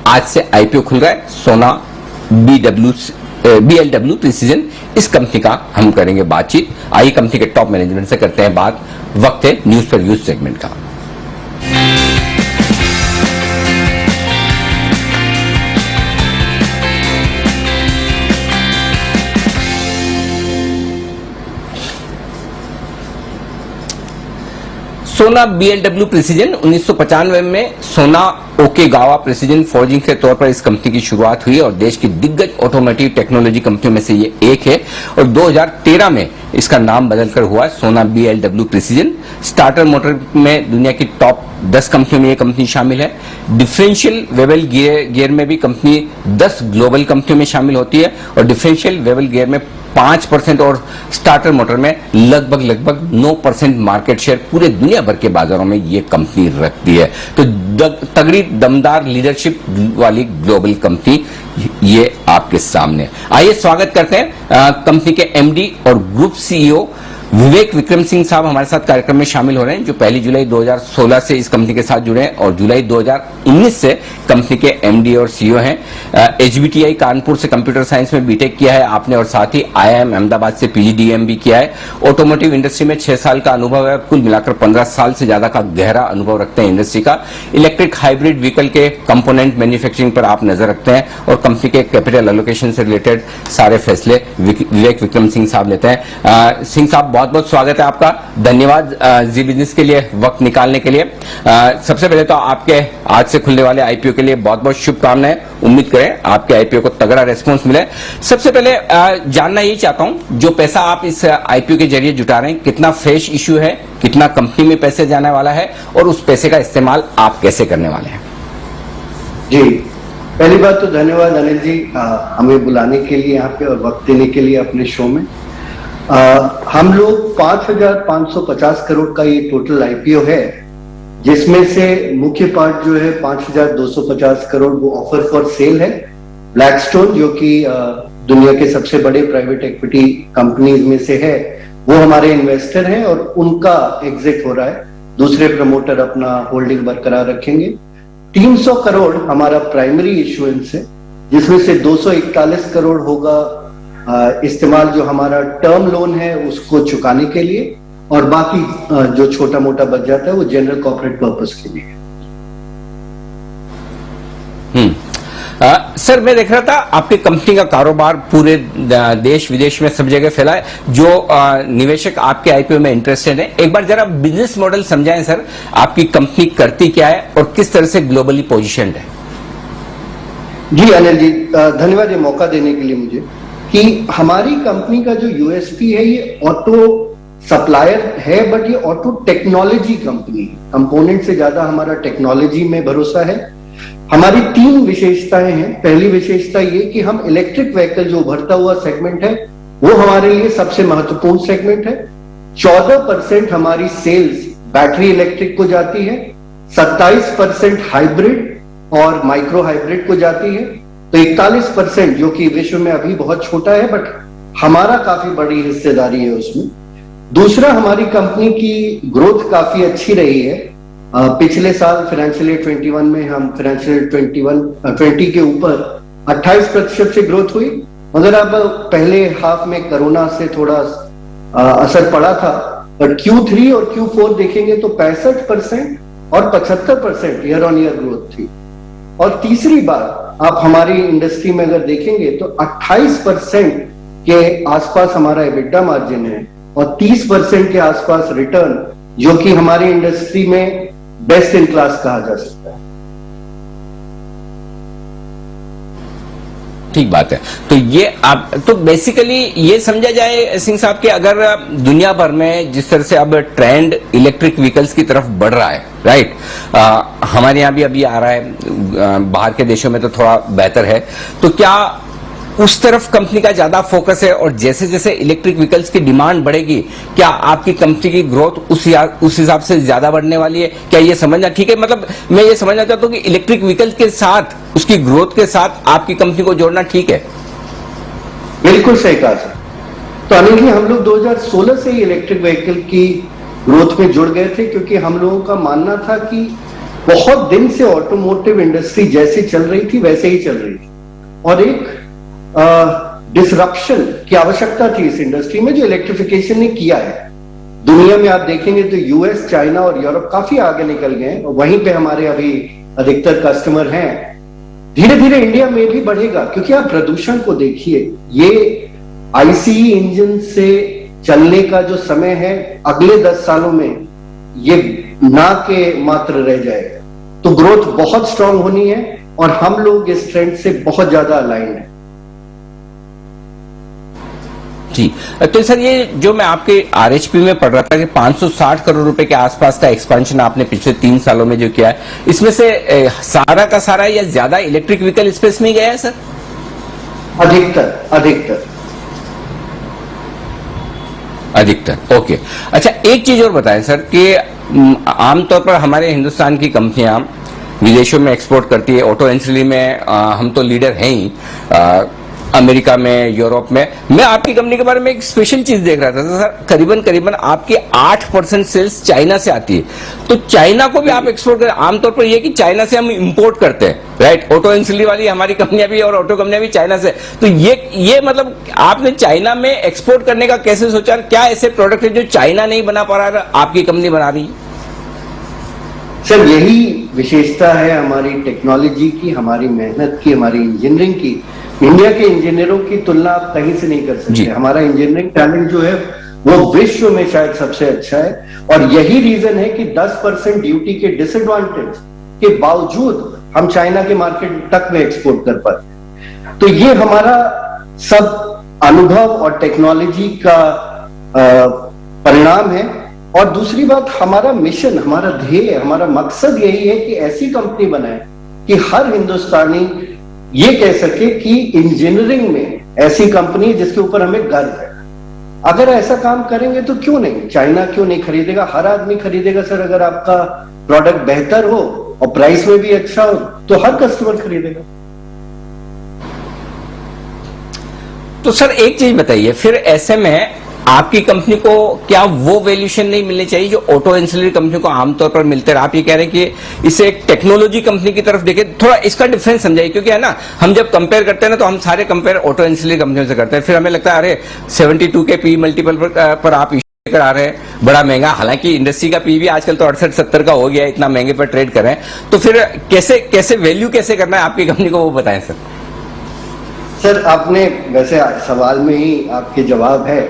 आज से IPO खुल रहा है, सोना BLW प्रिसीजन। इस कंपनी का हम करेंगे बातचीत। आइए कंपनी के टॉप मैनेजमेंट से करते हैं बात। वक्त है न्यूज पर व्यूज सेगमेंट का। सोना BLW प्रिसीजन 1995 में सोना ओकेगावा प्रिसीजन फोर्जिंग के तौर पर इस कंपनी की शुरुआत हुई, और देश की दिग्गज ऑटोमोटिव टेक्नोलॉजी कंपनियों में से ये एक है। और 2013 में इसका नाम बदलकर हुआ सोना BLW प्रिसीजन। स्टार्टर मोटर में दुनिया की टॉप 10 कंपनियों में ये कंपनी शामिल है। डिफरेंशियल वेबल गियर में भी कंपनी 10 ग्लोबल कंपनियों में शामिल होती है, और डिफरेंशियल वेबल गियर में 5% और स्टार्टर मोटर में लगभग 9% मार्केट शेयर पूरे दुनिया भर के बाजारों में ये कंपनी रखती है। तो तगड़ी दमदार लीडरशिप वाली ग्लोबल कंपनी ये आपके सामने। आइए स्वागत करते हैं कंपनी के MD और ग्रुप CEO विवेक विक्रम सिंह साहब हमारे साथ कार्यक्रम में शामिल हो रहे हैं, जो 1 जुलाई 2016 से इस कंपनी के साथ जुड़े हैं और जुलाई 2019 से कंपनी के MD और CEO हैं। HBTI कानपुर से कंप्यूटर साइंस में बीटेक किया है आपने, और साथ ही IIM अहमदाबाद से PGDM भी किया है। ऑटोमोटिव इंडस्ट्री में 6 साल का अनुभव है, कुल मिलाकर 15 साल से ज्यादा का गहरा अनुभव रखते हैं इंडस्ट्री का। इलेक्ट्रिक हाइब्रिड व्हीकल के कंपोनेंट मैन्युफैक्चरिंग पर आप नजर रखते हैं, और कंपनी के कैपिटल एलोकेशन से रिलेटेड सारे फैसले विवेक विक्रम सिंह साहब लेते हैं। सिंह साहब, बहुत बहुत स्वागत है आपका। धन्यवाद जी बिजनेस के लिए वक्त निकालने के लिए। सबसे पहले तो आपके आज से खुलने वाले IPO के लिए बहुत बहुत शुभकामनाएं। उम्मीद करें आपके IPO को तगड़ा रेस्पॉन्स मिले। सबसे पहले जानना यही चाहता हूं, जो पैसा आप इस IPO के जरिए जुटा रहे हैं, कितना फ्रेश इश्यू है, कितना कंपनी में पैसे जाने वाला है, और उस पैसे का इस्तेमाल आप कैसे करने वाले हैं? जी, पहली बात तो धन्यवाद अनिल जी हमें बुलाने के लिए यहाँ पे और वक्त देने के लिए अपने शो में। हम लोग 5,550 करोड़ का ये टोटल IPO है, जिसमें से मुख्य पार्ट जो है 5,250 करोड़ वो ऑफर फॉर सेल है। ब्लैकस्टोन जो कि दुनिया के सबसे बड़े प्राइवेट इक्विटी कंपनीज में से है, वो हमारे इन्वेस्टर हैं और उनका एग्जिट हो रहा है। दूसरे प्रमोटर अपना होल्डिंग बरकरार रखेंगे। 300 करोड़ हमारा प्राइमरी इश्यूएंस है, जिसमें से 241 करोड़ होगा इस्तेमाल जो हमारा टर्म लोन है उसको चुकाने के लिए, और बाकी जो छोटा मोटा बच जाता है वो जनरल कॉर्पोरेट पर्पस के लिए। सर मैं देख रहा था आपकी कंपनी का कारोबार पूरे देश विदेश में सब जगह फैला है। जो निवेशक आपके आईपीओ में इंटरेस्टेड है, एक बार जरा बिजनेस मॉडल समझाएं सर, आपकी कंपनी करती क्या है और किस तरह से ग्लोबली पोजीशन्ड है। जी अनिल जी, धन्यवाद ये मौका देने के लिए मुझे, कि हमारी कंपनी का जो यूएसपी है ये ऑटो सप्लायर है, बट ये ऑटो टेक्नोलॉजी कंपनी है। कंपोनेंट से ज्यादा हमारा टेक्नोलॉजी में भरोसा है। हमारी 3 विशेषताएं हैं। पहली विशेषता ये कि हम इलेक्ट्रिक व्हीकल जो उभरता हुआ सेगमेंट है वो हमारे लिए सबसे महत्वपूर्ण सेगमेंट है। 14% हमारी सेल्स बैटरी इलेक्ट्रिक को जाती है, 27% हाइब्रिड और माइक्रो हाइब्रिड को जाती है, तो 41% जो कि विश्व में अभी बहुत छोटा है बट हमारा काफी बड़ी हिस्सेदारी है उसमें। दूसरा, हमारी कंपनी की ग्रोथ काफी अच्छी रही है। पिछले साल फाइनेंशियल ईयर 21 में हम फाइनेंशियल ईयर 20 के ऊपर 28% से ग्रोथ हुई, मगर अब पहले हाफ में कोरोना से थोड़ा असर पड़ा था, पर Q3 और Q4 देखेंगे तो 65% और 75% ईयर ऑन ईयर ग्रोथ थी। और तीसरी बात, आप हमारी इंडस्ट्री में अगर देखेंगे तो 28% के आसपास हमारा एबिटा मार्जिन है और 30% के आसपास रिटर्न, जो कि हमारी इंडस्ट्री में बेस्ट इन क्लास कहा जा सकता है। ठीक बात है। तो ये आप तो बेसिकली ये समझा जाए सिंह साहब कि अगर दुनिया भर में जिस तरह से अब ट्रेंड इलेक्ट्रिक व्हीकल्स की तरफ बढ़ रहा है, राइट, हमारे यहाँ भी अभी आ रहा है, बाहर के देशों में तो थोड़ा बेहतर है, तो क्या उस तरफ कंपनी का ज्यादा फोकस है और जैसे जैसे इलेक्ट्रिक व्हीकल्स की डिमांड बढ़ेगी क्या आपकी कंपनी की ग्रोथ उस हिसाब से ज्यादा बढ़ने वाली है? क्या ये समझना ठीक है? मतलब मैं ये समझना चाहता हूं कि इलेक्ट्रिक व्हीकल के साथ, उसकी ग्रोथ के साथ आपकी कंपनी को जोड़ना ठीक है? बिल्कुल सही कहा सर। तो अनिल जी, हम लोग 2016 से ही इलेक्ट्रिक व्हीकल की ग्रोथ में जुड़ गए थे, क्योंकि हम लोगों का मानना था कि बहुत दिन से ऑटोमोटिव इंडस्ट्री जैसे चल रही थी वैसे ही चल रही थी और एक डिसरप्शन की आवश्यकता थी इस इंडस्ट्री में, जो इलेक्ट्रिफिकेशन ने किया है। दुनिया में आप देखेंगे तो यूएस, चाइना और यूरोप काफी आगे निकल गए हैं और वहीं पे हमारे अभी अधिकतर कस्टमर हैं। धीरे धीरे इंडिया में भी बढ़ेगा, क्योंकि आप प्रदूषण को देखिए, ये आईसीई इंजन से चलने का जो समय है अगले 10 सालों में ये ना के मात्र रह जाएगा। तो ग्रोथ बहुत स्ट्रांग होनी है और हम लोग इस ट्रेंड से बहुत ज्यादा अलाइन है। जी, तो सर ये जो मैं आपके आरएचपी में पढ़ रहा था कि 560 करोड़ रुपए के आसपास का एक्सपेंशन आपने पिछले 3 सालों में जो किया है, इसमें से सारा का सारा या ज्यादा इलेक्ट्रिक व्हीकल स्पेस में गया है सर? अधिकतर। ओके, अच्छा एक चीज और बताएं सर कि आमतौर पर हमारे हिंदुस्तान की कंपनियां विदेशों में एक्सपोर्ट करती है। ऑटो एंसिलरी में हम तो लीडर हैं ही, अमेरिका में, यूरोप में। मैं आपकी कंपनी के बारे में एक स्पेशल चीज देख रहा था सर, करीबन आपकी 8% सेल्स चाइना से आती है। तो चाइना को भी आप एक्सपोर्ट करें? आमतौर पर यह कि चाइना से हम इंपोर्ट करते हैं, राइट? ऑटो एंसिलरी वाली हमारी कंपनियां भी और ऑटो कंपनियां भी चाइना से। तो ये मतलब आपने चाइना में एक्सपोर्ट करने का कैसे सोचा? क्या ऐसे प्रोडक्ट है जो चाइना नहीं बना पा रहा, आपकी कंपनी बना रही है? सर, यही विशेषता है हमारी टेक्नोलॉजी की, हमारी मेहनत की, हमारी इंजीनियरिंग की। इंडिया के इंजीनियरों की तुलना आप कहीं से नहीं कर सकते। हमारा इंजीनियरिंग टैलेंट जो है वो विश्व में शायद सबसे अच्छा है और यही रीजन है कि 10% ड्यूटी के डिसएडवांटेज के बावजूद हम चाइना के मार्केट तक में एक्सपोर्ट कर पाते। तो ये हमारा सब अनुभव और टेक्नोलॉजी का परिणाम है। और दूसरी बात, हमारा मिशन, हमारा ध्येय, हमारा मकसद यही है कि ऐसी कंपनी बनाए कि हर हिंदुस्तानी ये कह सके कि इंजीनियरिंग में ऐसी कंपनी जिसके ऊपर हमें गर्व है। अगर ऐसा काम करेंगे तो क्यों नहीं, चाइना क्यों नहीं खरीदेगा? हर आदमी खरीदेगा सर। अगर आपका प्रोडक्ट बेहतर हो और प्राइस में भी अच्छा हो तो हर कस्टमर खरीदेगा। तो सर एक चीज बताइए, फिर ऐसे में आपकी कंपनी को क्या वो वैल्यूएशन नहीं मिलनी चाहिए जो ऑटो एंसिलरी कंपनी को आमतौर पर मिलते हैं? आप ये कह रहे हैं कि इसे एक टेक्नोलॉजी कंपनी की तरफ देखें, थोड़ा इसका डिफरेंस समझाइए, क्योंकि है ना, हम जब कंपेयर करते हैं ना तो हम सारे कंपेयर ऑटो एंसिलरी कंपनियों से करते हैं, फिर हमें लगता है अरे 72 के पी मल्टीपल पर आप लेकर आ रहे हैं, बड़ा महंगा। हालांकि इंडस्ट्री का पी भी आजकल तो 68-70 का हो गया है, इतना महंगे पर ट्रेड कर रहे हैं, तो फिर कैसे वैल्यू कैसे करना है आपकी कंपनी को, वो बताएं सर। सर आपने वैसे सवाल में ही आपके जवाब है,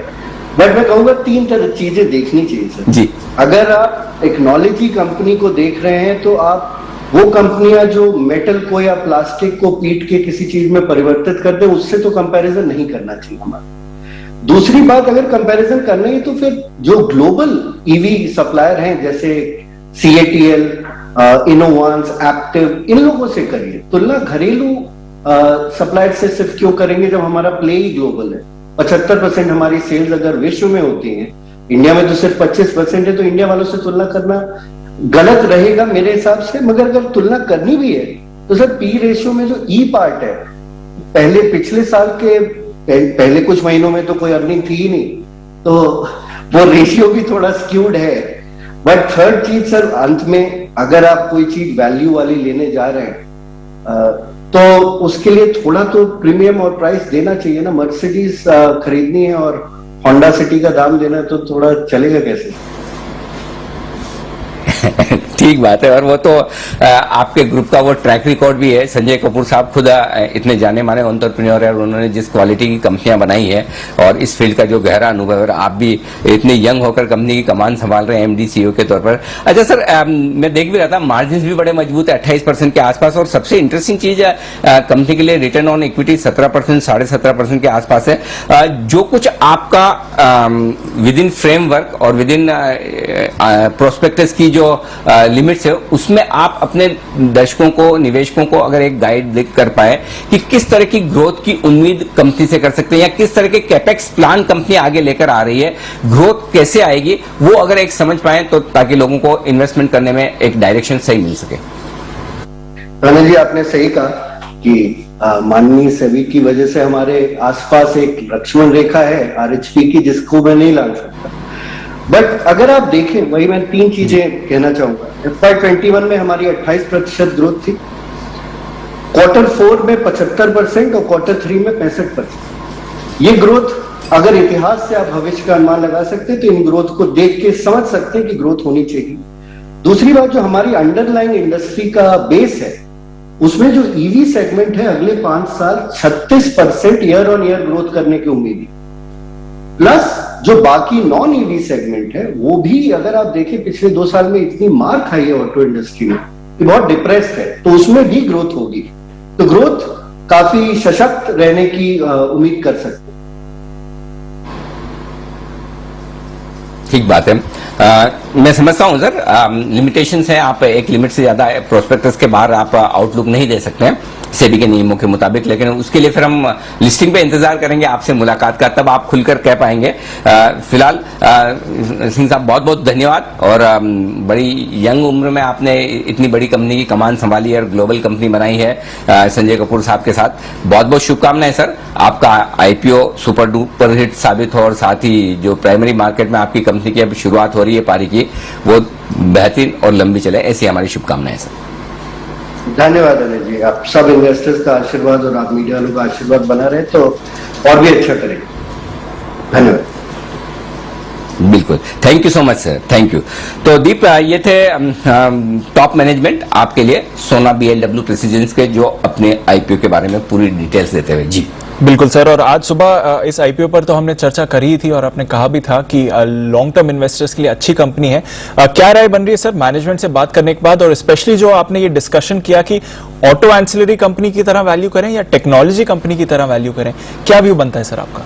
बट मैं कहूंगा 3 तरह चीजें देखनी चाहिए सर जी। अगर आप टेक्नोलॉजी कंपनी को देख रहे हैं तो आप वो कंपनियां जो मेटल को या प्लास्टिक को पीट के किसी चीज में परिवर्तित करते हैं उससे तो कंपैरिजन नहीं करना चाहिए हमारा। दूसरी बात, अगर कंपैरिजन करना है तो फिर जो ग्लोबल ईवी सप्लायर हैं जैसे CATL, इनोवांस, एक्टिव, इन लोगों से करिए तुलना। घरेलू सप्लायर से सिर्फ क्यों करेंगे जब हमारा प्ले ही ग्लोबल है? 75% हमारी सेल्स अगर विश्व में होती हैं, इंडिया में तो सिर्फ 25% है, तो इंडिया वालों से तुलना करना गलत रहेगा मेरे हिसाब से। मगर अगर तुलना करनी भी है तो सर पी रेशियो में जो ई पार्ट है, पिछले साल के पहले कुछ महीनों में तो कोई अर्निंग थी ही नहीं, तो वो रेशियो भी थोड़ा स्क्यूड है। बट थर्ड चीज सर, अंत में अगर आप कोई चीज वैल्यू वाली लेने जा रहे हैं तो उसके लिए थोड़ा तो प्रीमियम और प्राइस देना चाहिए ना। मर्सिडीज खरीदनी है और होंडा सिटी का दाम देना है तो थोड़ा चलेगा कैसे? ठीक बात है, और वो तो आपके ग्रुप का वो ट्रैक रिकॉर्ड भी है। संजय कपूर साहब खुद इतने जाने माने एंटरप्रेन्योर है और उन्होंने जिस क्वालिटी की कंपनियां बनाई है और इस फील्ड का जो गहरा अनुभव है, और आप भी इतने यंग होकर कंपनी की कमान संभाल रहे हैं MD CEO के तौर पर। अच्छा सर, मैं देख भी रहा था मार्जिन भी बड़े मजबूत है, 28% के आसपास, और सबसे इंटरेस्टिंग चीज कंपनी के लिए रिटर्न ऑन इक्विटी 17%, 17.5% के आसपास है। जो कुछ आपका विद इन फ्रेमवर्क और विद इन प्रोस्पेक्टस की जो लिमिट्स है, उसमें आप अपने दर्शकों को, निवेशकों को अगर एक गाइड कर पाए कि किस तरह की ग्रोथ की उम्मीद कंपनी से कर सकते हैं, या किस तरह के कैपेक्स प्लान कंपनी आगे लेकर आ रही है, ग्रोथ कैसे आएगी, वो अगर एक समझ पाए तो ताकि लोगों को इन्वेस्टमेंट करने में एक डायरेक्शन सही मिल सके। राणा जी, आपने सही कहा कि माननीय सेबी की वजह से हमारे आसपास एक लक्ष्मण रेखा है RHP की, जिसको मैं नहीं लांग सकता। बट अगर आप देखें, वही मैं 3 चीजें कहना चाहूंगा। FY21 में हमारी 28% ग्रोथ थी, Q4 में 75% और Q3 में 65%। ये ग्रोथ अगर इतिहास से आप भविष्य का अनुमान लगा सकते हैं तो इन ग्रोथ को देख के समझ सकते हैं कि ग्रोथ होनी चाहिए। दूसरी बात, जो हमारी अंडरलाइन इंडस्ट्री का बेस है उसमें जो EV सेगमेंट है अगले 5 साल 36% ईयर ऑन ईयर ग्रोथ करने की उम्मीद है। प्लस जो बाकी नॉन EV सेगमेंट है वो भी अगर आप देखें पिछले 2 साल में इतनी मार खाई है ऑटो इंडस्ट्री में कि बहुत डिप्रेस्ड है, तो उसमें भी ग्रोथ होगी। तो ग्रोथ काफी सशक्त रहने की उम्मीद कर सकते हैं। ठीक बात है। मैं समझता हूं सर, लिमिटेशंस है, आप एक लिमिट से ज्यादा प्रोस्पेक्टस के बाहर आप आउटलुक नहीं दे सकते हैं सेबी के नियमों के मुताबिक, लेकिन उसके लिए फिर हम लिस्टिंग पे इंतजार करेंगे आपसे मुलाकात का, तब आप खुलकर कह पाएंगे। फिलहाल सिंह साहब बहुत बहुत धन्यवाद, और बड़ी यंग उम्र में आपने इतनी बड़ी कंपनी की कमान संभाली है और ग्लोबल कंपनी बनाई है संजय कपूर साहब के साथ। बहुत बहुत शुभकामनाएं सर, आपका IPO सुपर डुपर हिट साबित हो, और साथ ही जो प्राइमरी मार्केट में आपकी कंपनी की अब शुरुआत हो रही है पारी की, वो बेहतरीन और लंबी चले, ऐसी हमारी शुभकामनाएं सर। धन्यवाद अनिल जी, आप सब इन्वेस्टर्स का आशीर्वाद और आप मीडिया वालों का आशीर्वाद बना रहे तो और भी अच्छा करेंगे। धन्यवाद। बिल्कुल, thank you so much sir, thank you. तो दीप, ये थे टॉप मैनेजमेंट आपके लिए सोना BLW प्रेसिडेंस के, जो अपने IPO के बारे में पूरी डिटेल्स देते हुए। जी बिल्कुल सर, और आज सुबह इस IPO पर तो हमने चर्चा करी ही थी और आपने कहा भी था कि लॉन्ग टर्म इन्वेस्टर्स के लिए अच्छी कंपनी है। क्या राय बन रही है सर मैनेजमेंट से बात करने के बाद, और स्पेशली जो आपने ये डिस्कशन किया कि ऑटो एंसिलरी कंपनी की तरह वैल्यू करें या टेक्नोलॉजी कंपनी की तरह वैल्यू करें, क्या व्यू बनता है सर आपका?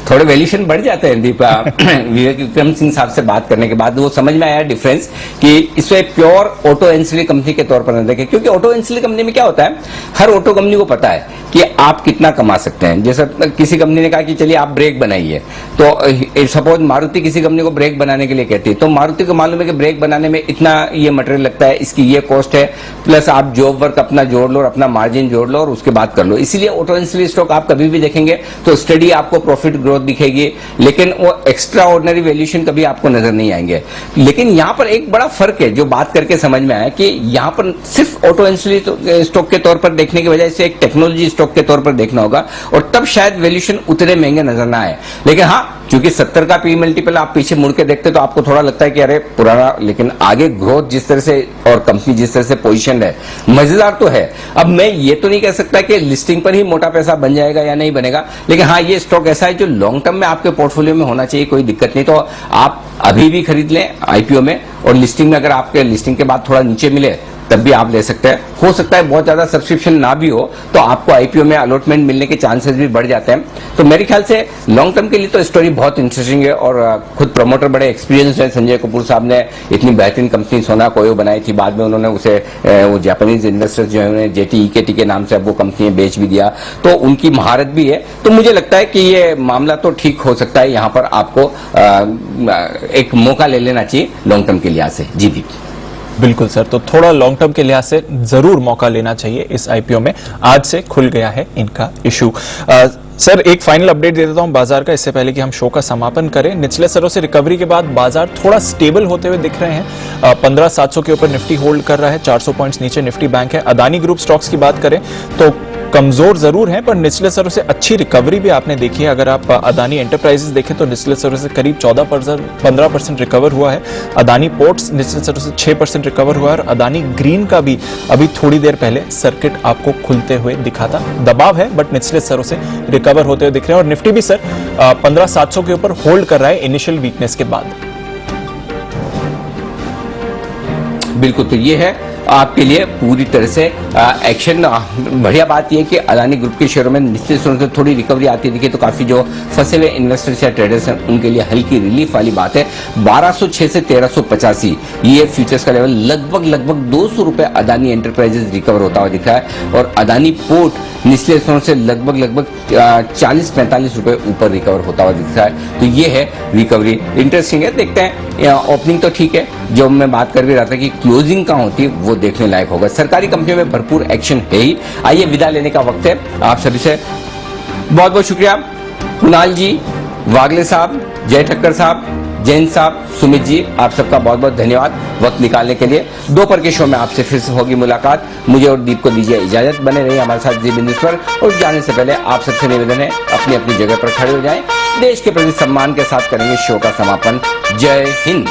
थोड़े वैल्यूशन बढ़ जाते हैं दीपा। विवेक विक्रम सिंह साहब से बात करने के बाद वो समझ में आया डिफरेंस कि इसे प्योर ऑटो एंसिलरी कंपनी के तौर पर न देखें, क्योंकि ऑटो एंसिलरी कंपनी में क्या होता है, हर ऑटो कंपनी को पता है कि आप कितना कमा सकते हैं। जैसे किसी कंपनी ने कहा कि चलिए आप ब्रेक बनाइए, तो सपोज मारुति किसी कंपनी को ब्रेक बनाने के लिए कहती है, तो मारुति को मालूम है कि ब्रेक बनाने में इतना ये मटेरियल लगता है, इसकी ये कॉस्ट है, प्लस आप जॉब वर्क अपना जोड़ लो और अपना मार्जिन जोड़ लो और उसके बाद कर लो। इसीलिए ऑटो एंसिलरी स्टॉक आप कभी भी देखेंगे तो स्टडी आपको प्रॉफिट ग्रोथ दिखेगी, लेकिन वो एक्स्ट्रा ऑर्डिनरी वैल्यूएशन कभी आपको नजर नहीं आएंगे। लेकिन यहां पर एक बड़ा फर्क है जो बात करके समझ में आया कि यहां पर सिर्फ ऑटो एंसिलरी स्टॉक के तौर पर देखने की बजाय इसे एक टेक्नोलॉजी स्टॉक के तौर पर देखना होगा, और तब शायद वैल्यूएशन उतने महंगे नजर ना आए। लेकिन हाँ, क्योंकि 70 का पी मल्टीपल आप पीछे मुड़ के देखते तो आपको थोड़ा लगता है कि अरे पुराना, लेकिन आगे ग्रोथ जिस तरह से और कंपनी जिस तरह से पोजीशन है, मजेदार तो है। अब मैं ये तो नहीं कह सकता कि लिस्टिंग पर ही मोटा पैसा बन जाएगा या नहीं बनेगा, लेकिन हाँ, ये स्टॉक ऐसा है जो लॉन्ग टर्म में आपके पोर्टफोलियो में होना चाहिए, कोई दिक्कत नहीं। तो आप अभी भी खरीद लें आईपीओ में, और लिस्टिंग में अगर आपके लिस्टिंग के बाद थोड़ा नीचे मिले तब भी आप ले सकते हैं। हो सकता है बहुत ज्यादा सब्सक्रिप्शन ना भी हो तो आपको आईपीओ में अलॉटमेंट मिलने के चांसेस भी बढ़ जाते हैं। तो मेरे ख्याल से लॉन्ग टर्म के लिए तो स्टोरी बहुत इंटरेस्टिंग है, और खुद प्रमोटर बड़े एक्सपीरियंस है। संजय कपूर साहब ने इतनी बेहतरीन कंपनी सोना कोयो बनाई थी, बाद में उन्होंने उसे वो जापानीज इन्वेस्टर्स जो है जेटीईकेटी के नाम से अब वो कंपनी बेच भी दिया, तो उनकी महारत भी है। तो मुझे लगता है कि ये मामला तो ठीक हो सकता है, यहाँ पर आपको एक मौका ले लेना चाहिए लॉन्ग टर्म के लिहाज से। जी भी बिल्कुल सर, तो थोड़ा लॉन्ग टर्म के लिहाज से जरूर मौका लेना चाहिए इस आईपीओ में। आज से खुल गया है इनका इशू। सर एक फाइनल अपडेट दे देता हूं बाजार का, इससे पहले कि हम शो का समापन करें। निचले स्तरों से रिकवरी के बाद बाजार थोड़ा स्टेबल होते हुए दिख रहे हैं। 15,700 के ऊपर निफ्टी होल्ड कर रहा है, 400 पॉइंट्स नीचे निफ्टी बैंक है। अदानी ग्रुप स्टॉक्स की बात करें तो कमजोर जरूर है, पर निचले स्तरों से अच्छी रिकवरी भी आपने देखी है। अगर आप अदानी एंटरप्राइजेस देखें तो निचले स्तरों से करीब 15% रिकवर हुआ है। अदानी पोर्ट्स निचले स्तरों से 6% रिकवर हुआ है, और अदानी ग्रीन का भी अभी थोड़ी देर पहले सर्किट आपको खुलते हुए दिखा था। दबाव है बट निचले स्तरों से रिकवर होते हुए दिख रहे हैं। और निफ्टी भी सर 15,700 के ऊपर होल्ड कर रहा है इनिशियल वीकनेस के बाद। बिल्कुल, तो ये है आपके लिए पूरी तरह से एक्शन। बढ़िया बात यह है कि अदानी ग्रुप के शेयरों में निश्चित रूप से थोड़ी रिकवरी आती दिखी, तो काफी जो फंसे हुए इन्वेस्टर्स या ट्रेडर्स हैं उनके लिए हल्की रिलीफ वाली बात है। 1206 से 1385 ये फ्यूचर्स का लेवल, लगभग 200 रुपए अदानी एंटरप्राइजेस रिकवर होता हुआ दिख रहा है, और अदानी पोर्ट निचले स्तरों से लगभग 40-45 रुपए ऊपर रिकवर होता हुआ दिख रहा है। तो ये है रिकवरी, इंटरेस्टिंग है। देखते हैं, ओपनिंग तो ठीक है, जो मैं बात कर भी रहा था कि क्लोजिंग कहाँ होती है वो देखने लायक होगा। सरकारी कंपनियों में भरपूर एक्शन है ही। आइए विदा लेने का वक्त है आप सभी से। बहुत बहुत शुक्रिया कुणाल जी, वागले साहब, जय ठक्कर साहब, जैन साहब, सुमित जी, आप सबका बहुत बहुत धन्यवाद वक्त निकालने के लिए। दोपहर के शो में आपसे फिर से होगी मुलाकात। मुझे और दीप को दीजिए इजाजत, बने रहिए हमारे साथ जी बिंदु पर। और जाने से पहले आप सबसे निवेदन है अपनी अपनी जगह पर खड़े हो जाएं। देश के प्रति सम्मान के साथ करेंगे शो का समापन। जय हिंद।